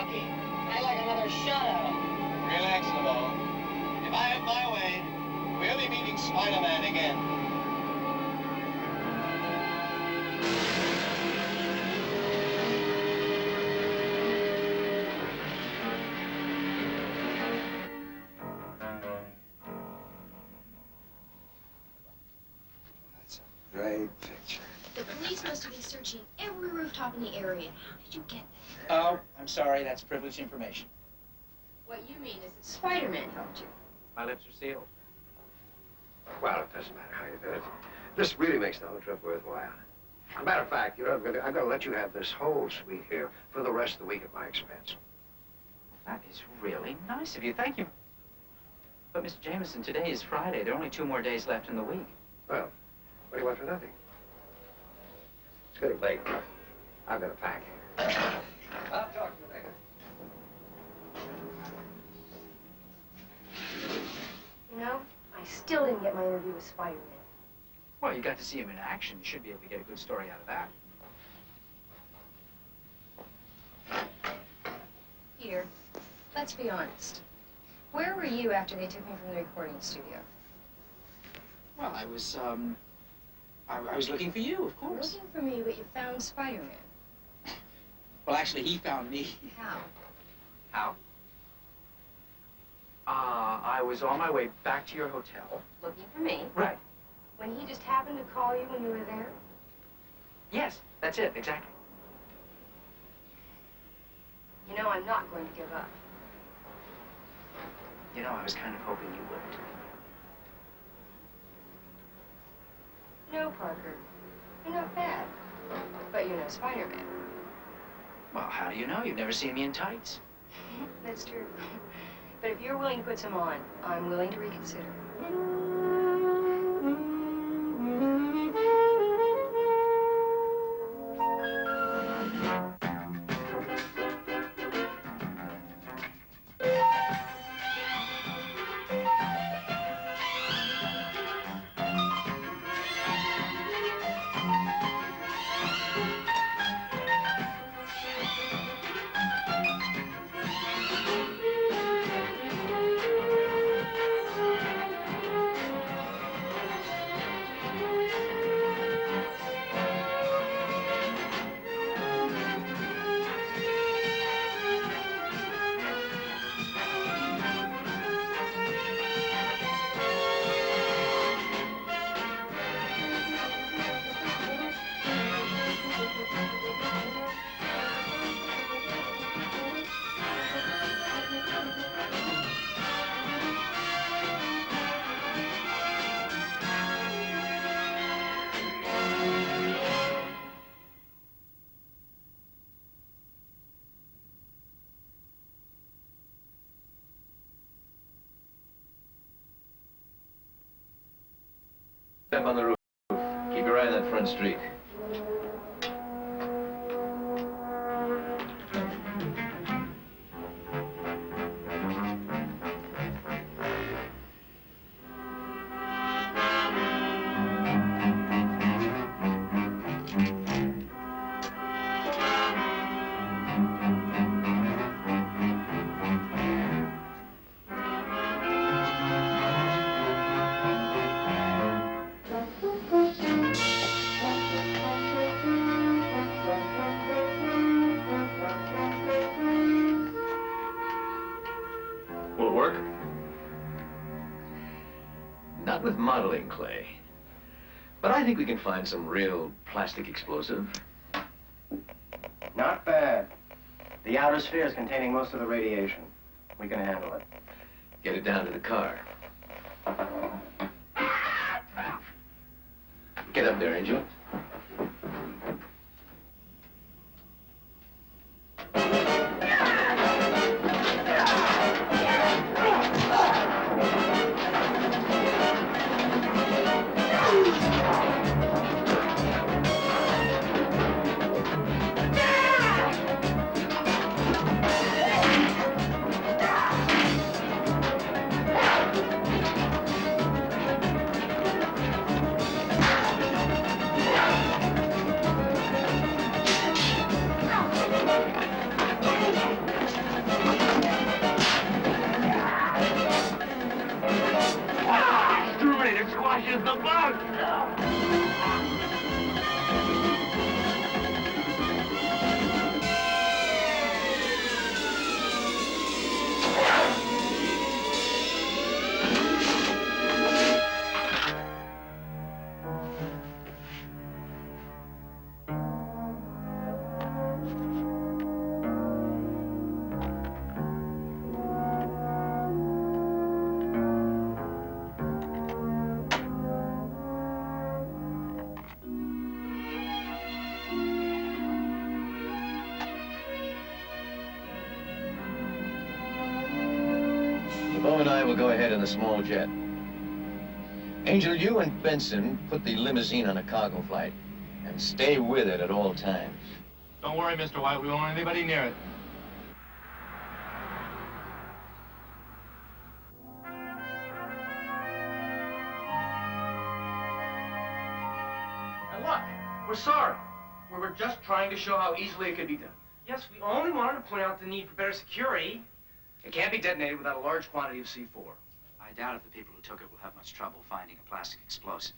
Pataki. I'd like another shot at him. Relax, Lamont. If I have my way, we'll be meeting Spider-Man again. Great picture. The police must have been searching every rooftop in the area. How did you get that? Oh, I'm sorry, that's privileged information. What you mean is that Spider-Man helped you. My lips are sealed. Well, it doesn't matter how you did it. This really makes the whole trip worthwhile. As a matter of fact, you know, I'm gonna let you have this whole suite here for the rest of the week at my expense. That is really nice of you. Thank you. But, Mr. Jameson, today is Friday. There are only 2 more days left in the week. Well, what do you want for nothing? It's getting late. I've got to pack. I'll talk to you later. You know, I still didn't get my interview with Spider-Man. Well, you got to see him in action. You should be able to get a good story out of that. Peter, let's be honest. Where were you after they took me from the recording studio? Well, I was looking for you, of course. Looking for me, but you found Spider-Man. Well, actually, he found me. How? How? I was on my way back to your hotel. Looking for me? Right. When he just happened to call you when you were there? Yes, that's it, exactly. You know, I'm not going to give up. You know, I was kind of hoping you would. No, Parker. You're not bad. But you're no Spider-Man. Well, how do you know? You've never seen me in tights. That's true. But if you're willing to put some on, I'm willing to reconsider. Step on the roof. Keep your eye on that front street. Will it work? Not with modeling clay. But I think we can find some real plastic explosive. Not bad. The outer sphere is containing most of the radiation. We can handle it. Get it down to the car. Get up there, Angel. is the bug! Bo and I will go ahead in the small jet. Angel, you and Benson put the limousine on a cargo flight and stay with it at all times. Don't worry, Mr. White. We won't want anybody near it. And look, we're sorry. We were just trying to show how easily it could be done. Yes, we only wanted to point out the need for better security. It can't be detonated without a large quantity of C4. I doubt if the people who took it will have much trouble finding a plastic explosive.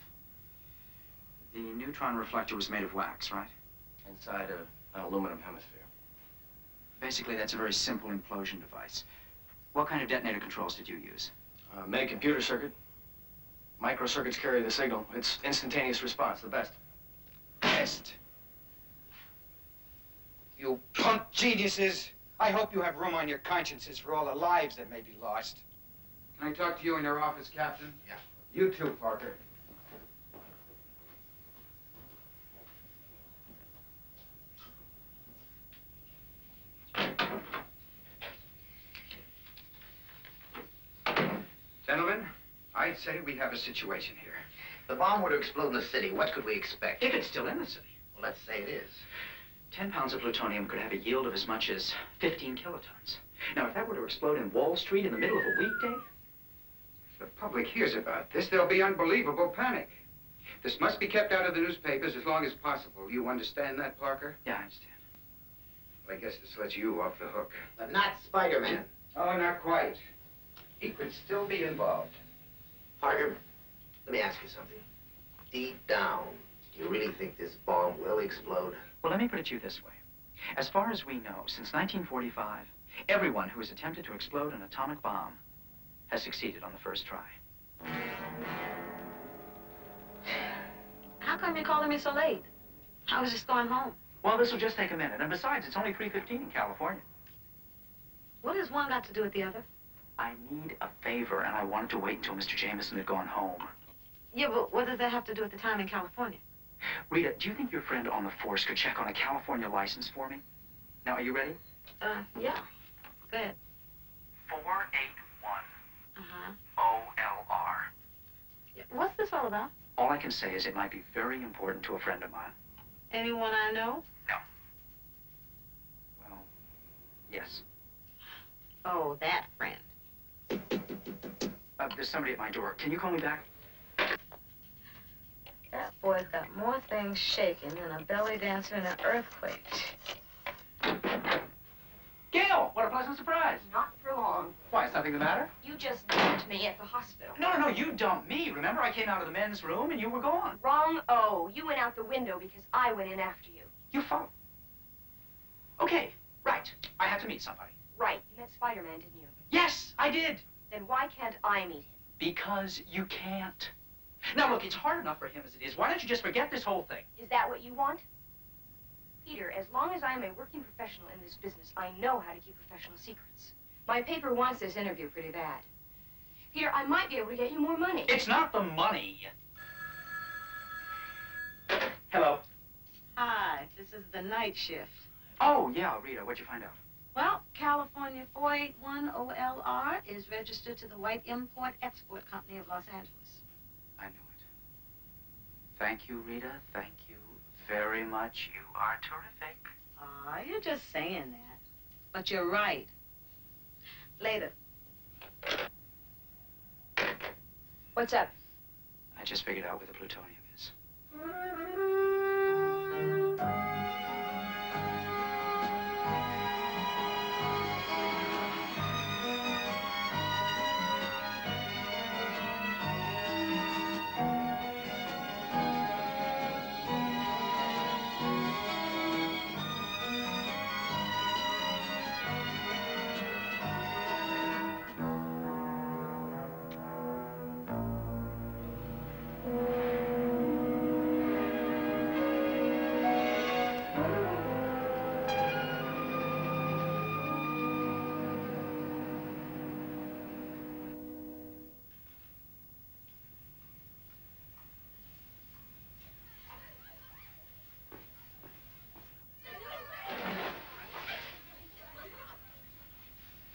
The neutron reflector was made of wax, right? Inside an aluminum hemisphere. Basically, that's a very simple implosion device. What kind of detonator controls did you use? Main computer circuit. Microcircuits carry the signal. It's instantaneous response, the best. Best? You punk geniuses! I hope you have room on your consciences for all the lives that may be lost. Can I talk to you in your office, Captain? Yeah. You too, Parker. Gentlemen, I'd say we have a situation here. If the bomb were to explode in the city, what could we expect? If it's still in the city. Well, let's say it is. 10 pounds of plutonium could have a yield of as much as 15 kilotons. Now, if that were to explode in Wall Street in the middle of a weekday... If the public hears about this, there'll be unbelievable panic. This must be kept out of the newspapers as long as possible. You understand that, Parker? Yeah, I understand. Well, I guess this lets you off the hook. But not Spiderman. Oh, not quite. He could still be involved. Parker, let me ask you something. Deep down, do you really think this bomb will explode? Well, let me put it to you this way. As far as we know, since 1945, everyone who has attempted to explode an atomic bomb has succeeded on the first try. How come you're calling me so late? I was just going home. Well, this will just take a minute. And besides, it's only 3:15 in California. What has one got to do with the other? I need a favor, and I wanted to wait until Mr. Jameson had gone home. Yeah, but what does that have to do with the time in California? Rita, do you think your friend on the force could check on a California license for me? Now, are you ready? Yeah. Go ahead. 481 Uh-huh. OLR. Yeah. What's this all about? All I can say is it might be very important to a friend of mine. Anyone I know? No. Well, yes. Oh, that friend. There's somebody at my door. Can you call me back? That boy's got more things shaking than a belly dancer in an earthquake. Gale, what a pleasant surprise. Not for long. Why, is something the matter? You just dumped me at the hospital. No, you dumped me. Remember, I came out of the men's room and you were gone. Wrong O. You went out the window because I went in after you. You followed. Okay, right. I have to meet somebody. Right. You met Spiderman, didn't you? Yes, I did. Then why can't I meet him? Because you can't. Now, look, it's hard enough for him as it is. Why don't you just forget this whole thing? Is that what you want? Peter, as long as I am a working professional in this business, I know how to keep professional secrets. My paper wants this interview pretty bad. Peter, I might be able to get you more money. It's not the money. Hello. Hi, this is the night shift. Oh, yeah, Rita, what'd you find out? Well, California 481 OLR is registered to the White Import-Export Company of Los Angeles. I knew it. Thank you, Rita. Thank you very much. You are terrific. Aw, you're just saying that. But you're right. Later. What's up? I just figured out where the plutonium is.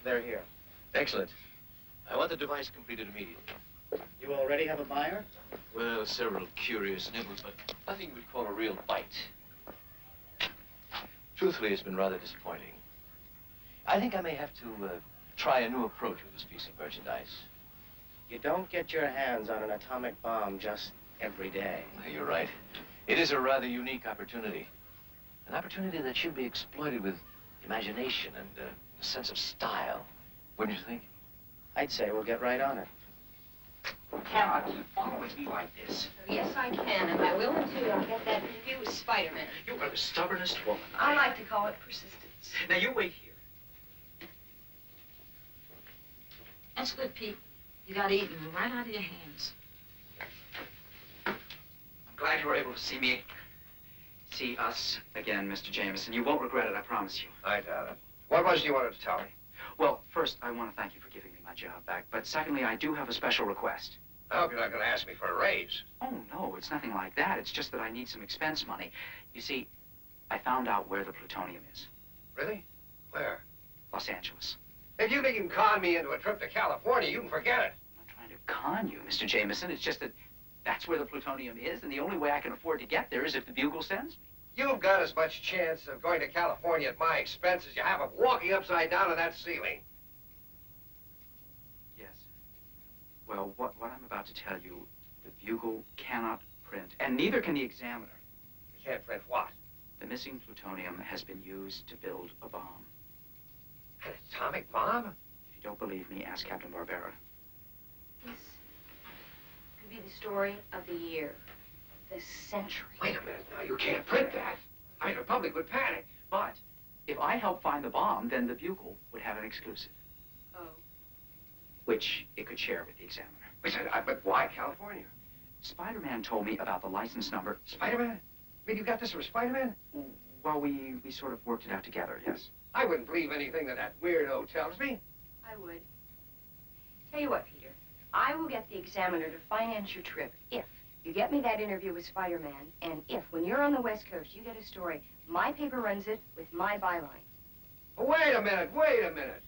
They're here. Excellent. I want the device completed immediately. You already have a buyer? Well, several curious nibbles, but nothing we'd call a real bite. Truthfully, it's been rather disappointing. I think I may have to try a new approach with this piece of merchandise. You don't get your hands on an atomic bomb just every day. You're right. It is a rather unique opportunity. An opportunity that should be exploited with imagination and a sense of style. Wouldn't you think? I'd say we'll get right on it. You cannot keep following me like this. Yes, I can, and I will until I get that interview with Spiderman. You are the stubbornest woman. I like to call it persistence. Now, you wait here. That's good, Pete. You got eaten right out of your hands. I'm glad you were able to see us again, Mr. Jameson. You won't regret it, I promise you. I doubt it. What was it you wanted to tell me? Well, first, I want to thank you for giving me my job back. But secondly, I do have a special request. I hope you're not going to ask me for a raise. Oh, no, it's nothing like that. It's just that I need some expense money. You see, I found out where the plutonium is. Really? Where? Los Angeles. If you think you can con me into a trip to California, you can forget it. I'm not trying to con you, Mr. Jameson. It's just that that's where the plutonium is, and the only way I can afford to get there is if the Bugle sends me. You've got as much chance of going to California at my expense as you have of walking upside down on that ceiling. Yes. Well, what I'm about to tell you, the Bugle cannot print, and neither can the Examiner. You can't print what? The missing plutonium has been used to build a bomb. An atomic bomb? If you don't believe me, ask Captain Barbera. This could be the story of the year, this century. Wait a minute now, you can't print that. I mean, the public would panic. But if I help find the bomb, then the Bugle would have an exclusive. Oh. Which it could share with the Examiner. But why California? Spider-Man told me about the license number. Spider-Man? I mean, you got this from Spider-Man? Well, we sort of worked it out together, yes. I wouldn't believe anything that weirdo tells me. I would. Tell you what, Peter. I will get the Examiner to finance your trip if you get me that interview with Spider-Man, and if, when you're on the West Coast, you get a story, my paper runs it with my byline. Oh, wait a minute, wait a minute.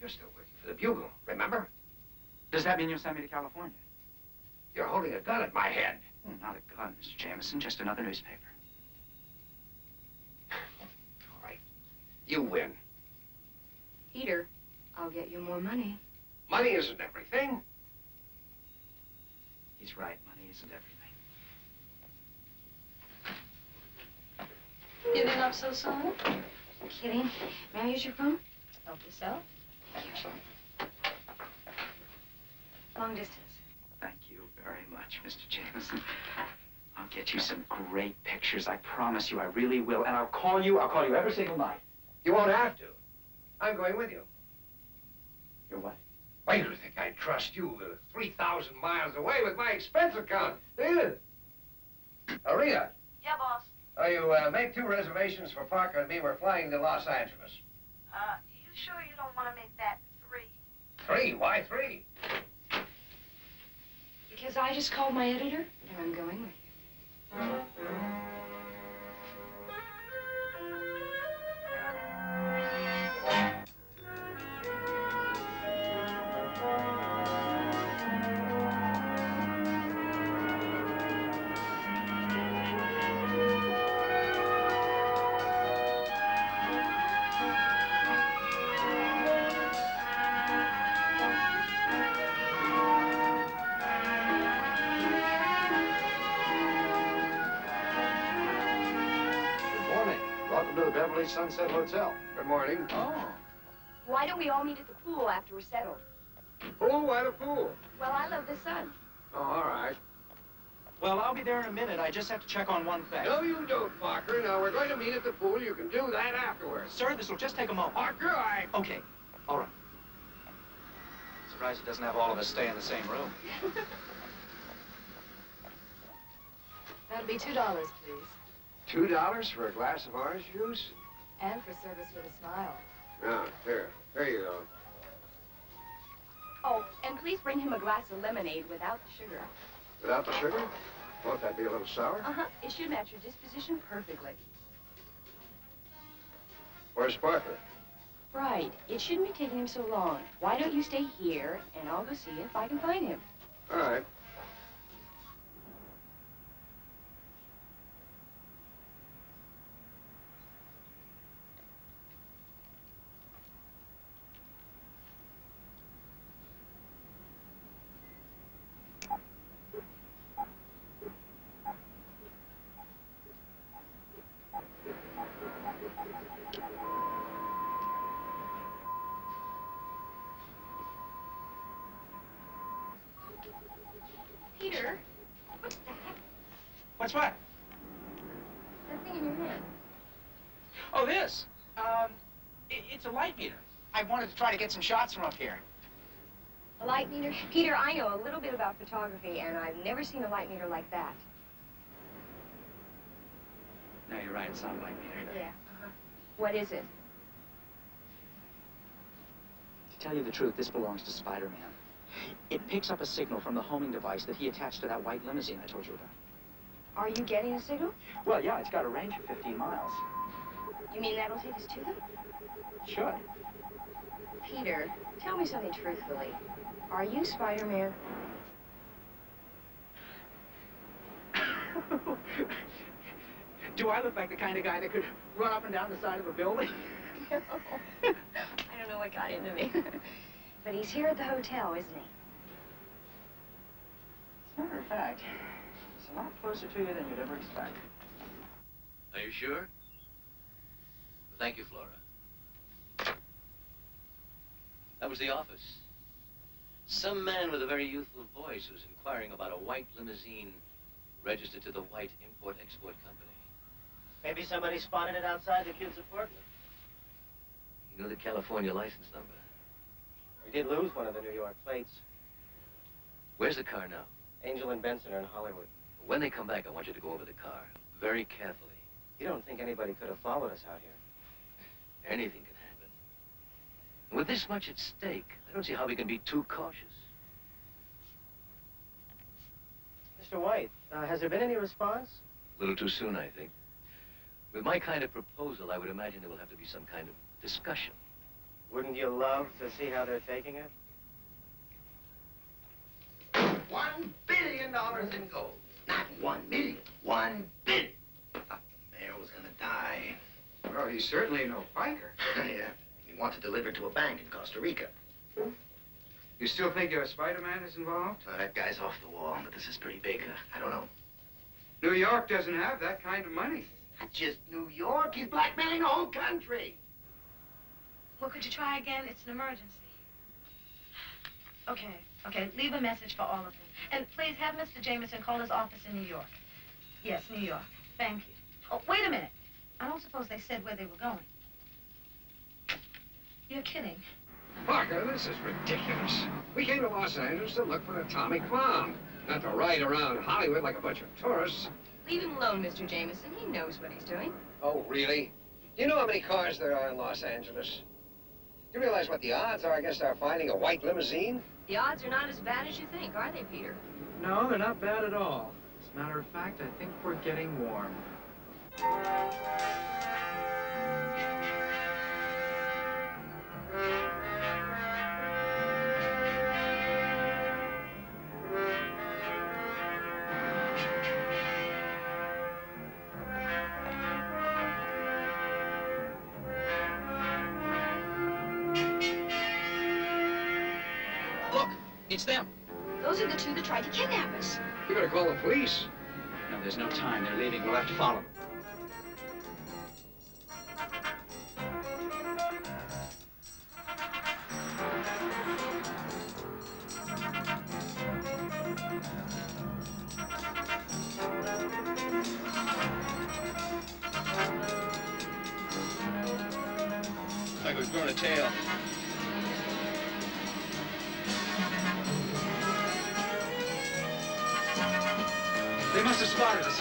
You're still working for the Bugle, remember? Does that mean you'll send me to California? You're holding a gun at my head. Not a gun, Mr. Jameson, just another newspaper. All right. You win. Peter, I'll get you more money. Money isn't everything. He's right, money isn't everything. Giving up so soon? Kidding. May I use your phone? Help yourself. Long distance. Thank you very much, Mr. Jameson. I'll get you some great pictures. I promise you, I really will. And I'll call you every single night. You won't have to. I'm going with you. You're what? Why, you think I'd trust you 3,000 miles away with my expense account? Do you? Rita. Yeah, boss. You make 2 reservations for Parker and me. We're flying to Los Angeles. You sure you don't want to make that 3? 3? Why 3? Because I just called my editor, and I'm going with you. Sunset Hotel. Good morning. Oh. Why don't we all meet at the pool after we're settled? Pool? Why the pool? Well, I love the sun. Oh, all right. Well, I'll be there in a minute. I just have to check on one thing. No, you don't, Parker. Now, we're going to meet at the pool. You can do that afterwards. Sir, this will just take a moment. Parker, Okay, all right. Surprised it doesn't have all of us stay in the same room. That'll be $2, please. $2 for a glass of orange juice? And for service with a smile. Oh, here. There you go. Oh, and please bring him a glass of lemonade without the sugar. Without the sugar? Won't that be a little sour? Uh-huh. It should match your disposition perfectly. Where's Parker? Right. It shouldn't be taking him so long. Why don't you stay here, and I'll go see if I can find him. All right. Peter, what's that? What's what? That thing in your hand. Oh, this. It's a light meter. I wanted to try to get some shots from up here. A light meter? Peter, I know a little bit about photography, and I've never seen a light meter like that. No, you're right. It's not a light meter. Yeah. What is it? To tell you the truth, this belongs to Spiderman. It picks up a signal from the homing device that he attached to that white limousine I told you about. Are you getting a signal? Well, yeah, it's got a range of 15 miles. You mean that'll take us to them? Should. Peter, tell me something truthfully. Are you Spider-Man? Do I look like the kind of guy that could run up and down the side of a building? No. I don't know what got into me. But he's here at the hotel, isn't he? As a matter of fact, it's a lot closer to you than you'd ever expect. Are you sure? Thank you, Flora. That was the office. Some man with a very youthful voice was inquiring about a white limousine registered to the White Import-Export Company. Maybe somebody spotted it outside the kid's apartment. He knew the California license number. We did lose one of the New York plates. Where's the car now? Angel and Benson are in Hollywood. When they come back, I want you to go over the car very carefully. You don't think anybody could have followed us out here? Anything can happen. And with this much at stake, I don't see how we can be too cautious. Mr. White, has there been any response? A little too soon, I think. With my kind of proposal, I would imagine there will have to be some kind of discussion. Wouldn't you love to see how they're taking it? $1 billion in gold. Not 1 million. 1 billion. Thought the mayor was gonna die. Well, he's certainly no biker. Yeah. He wants to deliver to a bank in Costa Rica. You still think your Spider-Man is involved? That guy's off the wall, but this is pretty big. I don't know. New York doesn't have that kind of money. Not just New York. He's blackmailing the whole country. Well, could you try again? It's an emergency. Okay, leave a message for all of them. And please have Mr. Jameson call his office in New York. Yes, New York. Thank you. Oh, wait a minute. I don't suppose they said where they were going. You're kidding. Parker, this is ridiculous. We came to Los Angeles to look for an atomic bomb, not to ride around Hollywood like a bunch of tourists. Leave him alone, Mr. Jameson. He knows what he's doing. Oh, really? Do you know how many cars there are in Los Angeles? Do you realize what the odds are against our finding a white limousine? The odds are not as bad as you think, are they, Peter? No, they're not bad at all. As a matter of fact, I think we're getting warm. Look, it's them. Those are the two that tried to kidnap us. You better call the police. No, there's no time. They're leaving. We'll have to follow them. Like we've grown a tail. They must have spotted us.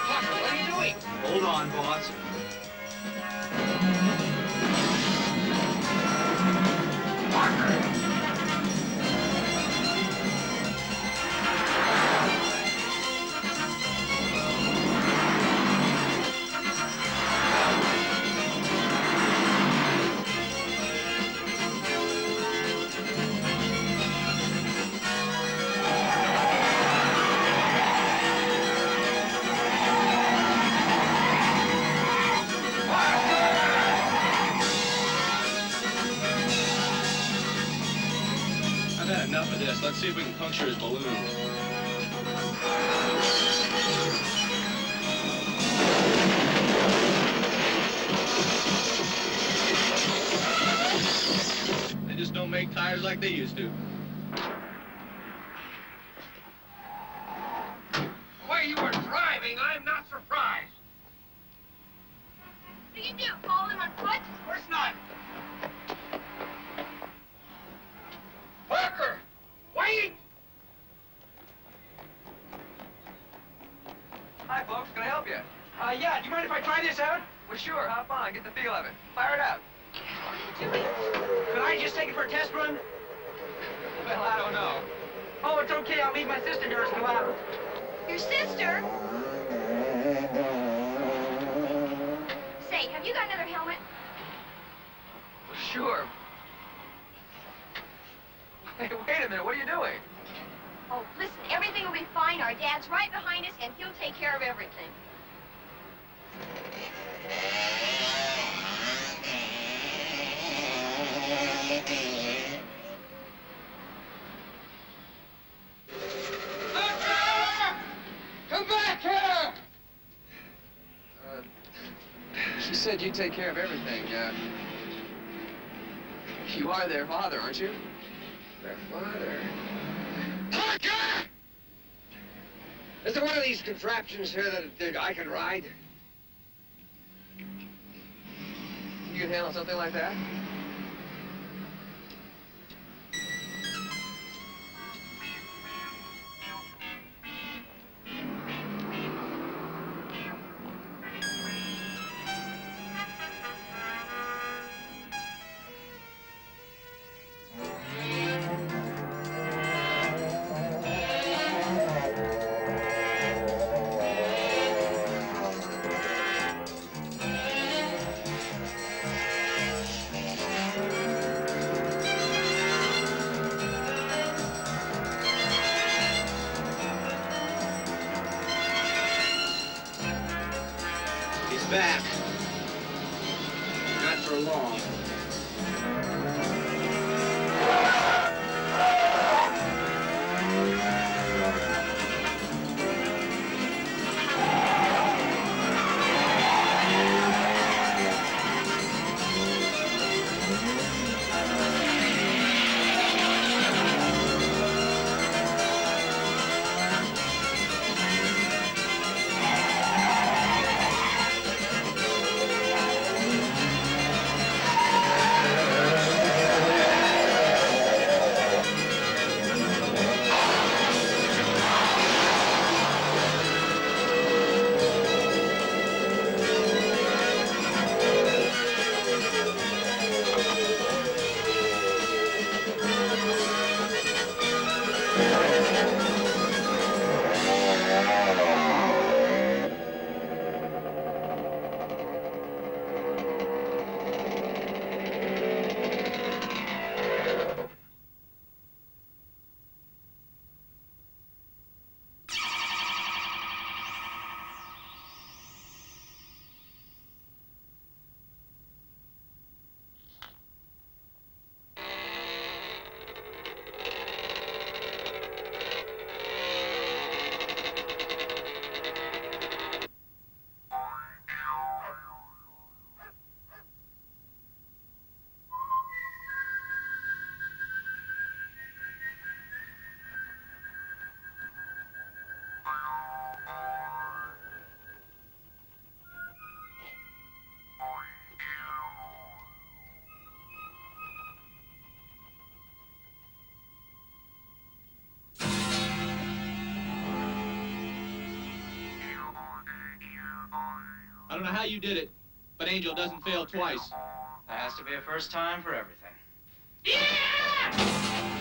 Parker, what are you doing? Hold on, boss. Let's see if we can puncture his balloon. They just don't make tires like they used to. The way you were driving, I'm not surprised. What do you do? Follow him on foot? Of course not. Parker! Wait! Hi, folks. Can I help you? Yeah. Do you mind if I try this out? Well, sure. Hop on. Get the feel of it. Fire it out. Could I just take it for a test run? Well, I don't know. Oh, it's okay. I'll leave my sister here to come out. Your sister? Say, have you got another helmet? Well, sure. Hey, wait a minute. What are you doing? Oh, listen, everything will be fine. Our dad's right behind us, and he'll take care of everything. Come back here! She said you take care of everything. You are their father, aren't you? Their father? Parker! Is there one of these contraptions here that I can ride? You can handle something like that? Back. Not for long. I don't know how you did it, but Angel doesn't fail twice. There has to be a first time for everything. Yeah!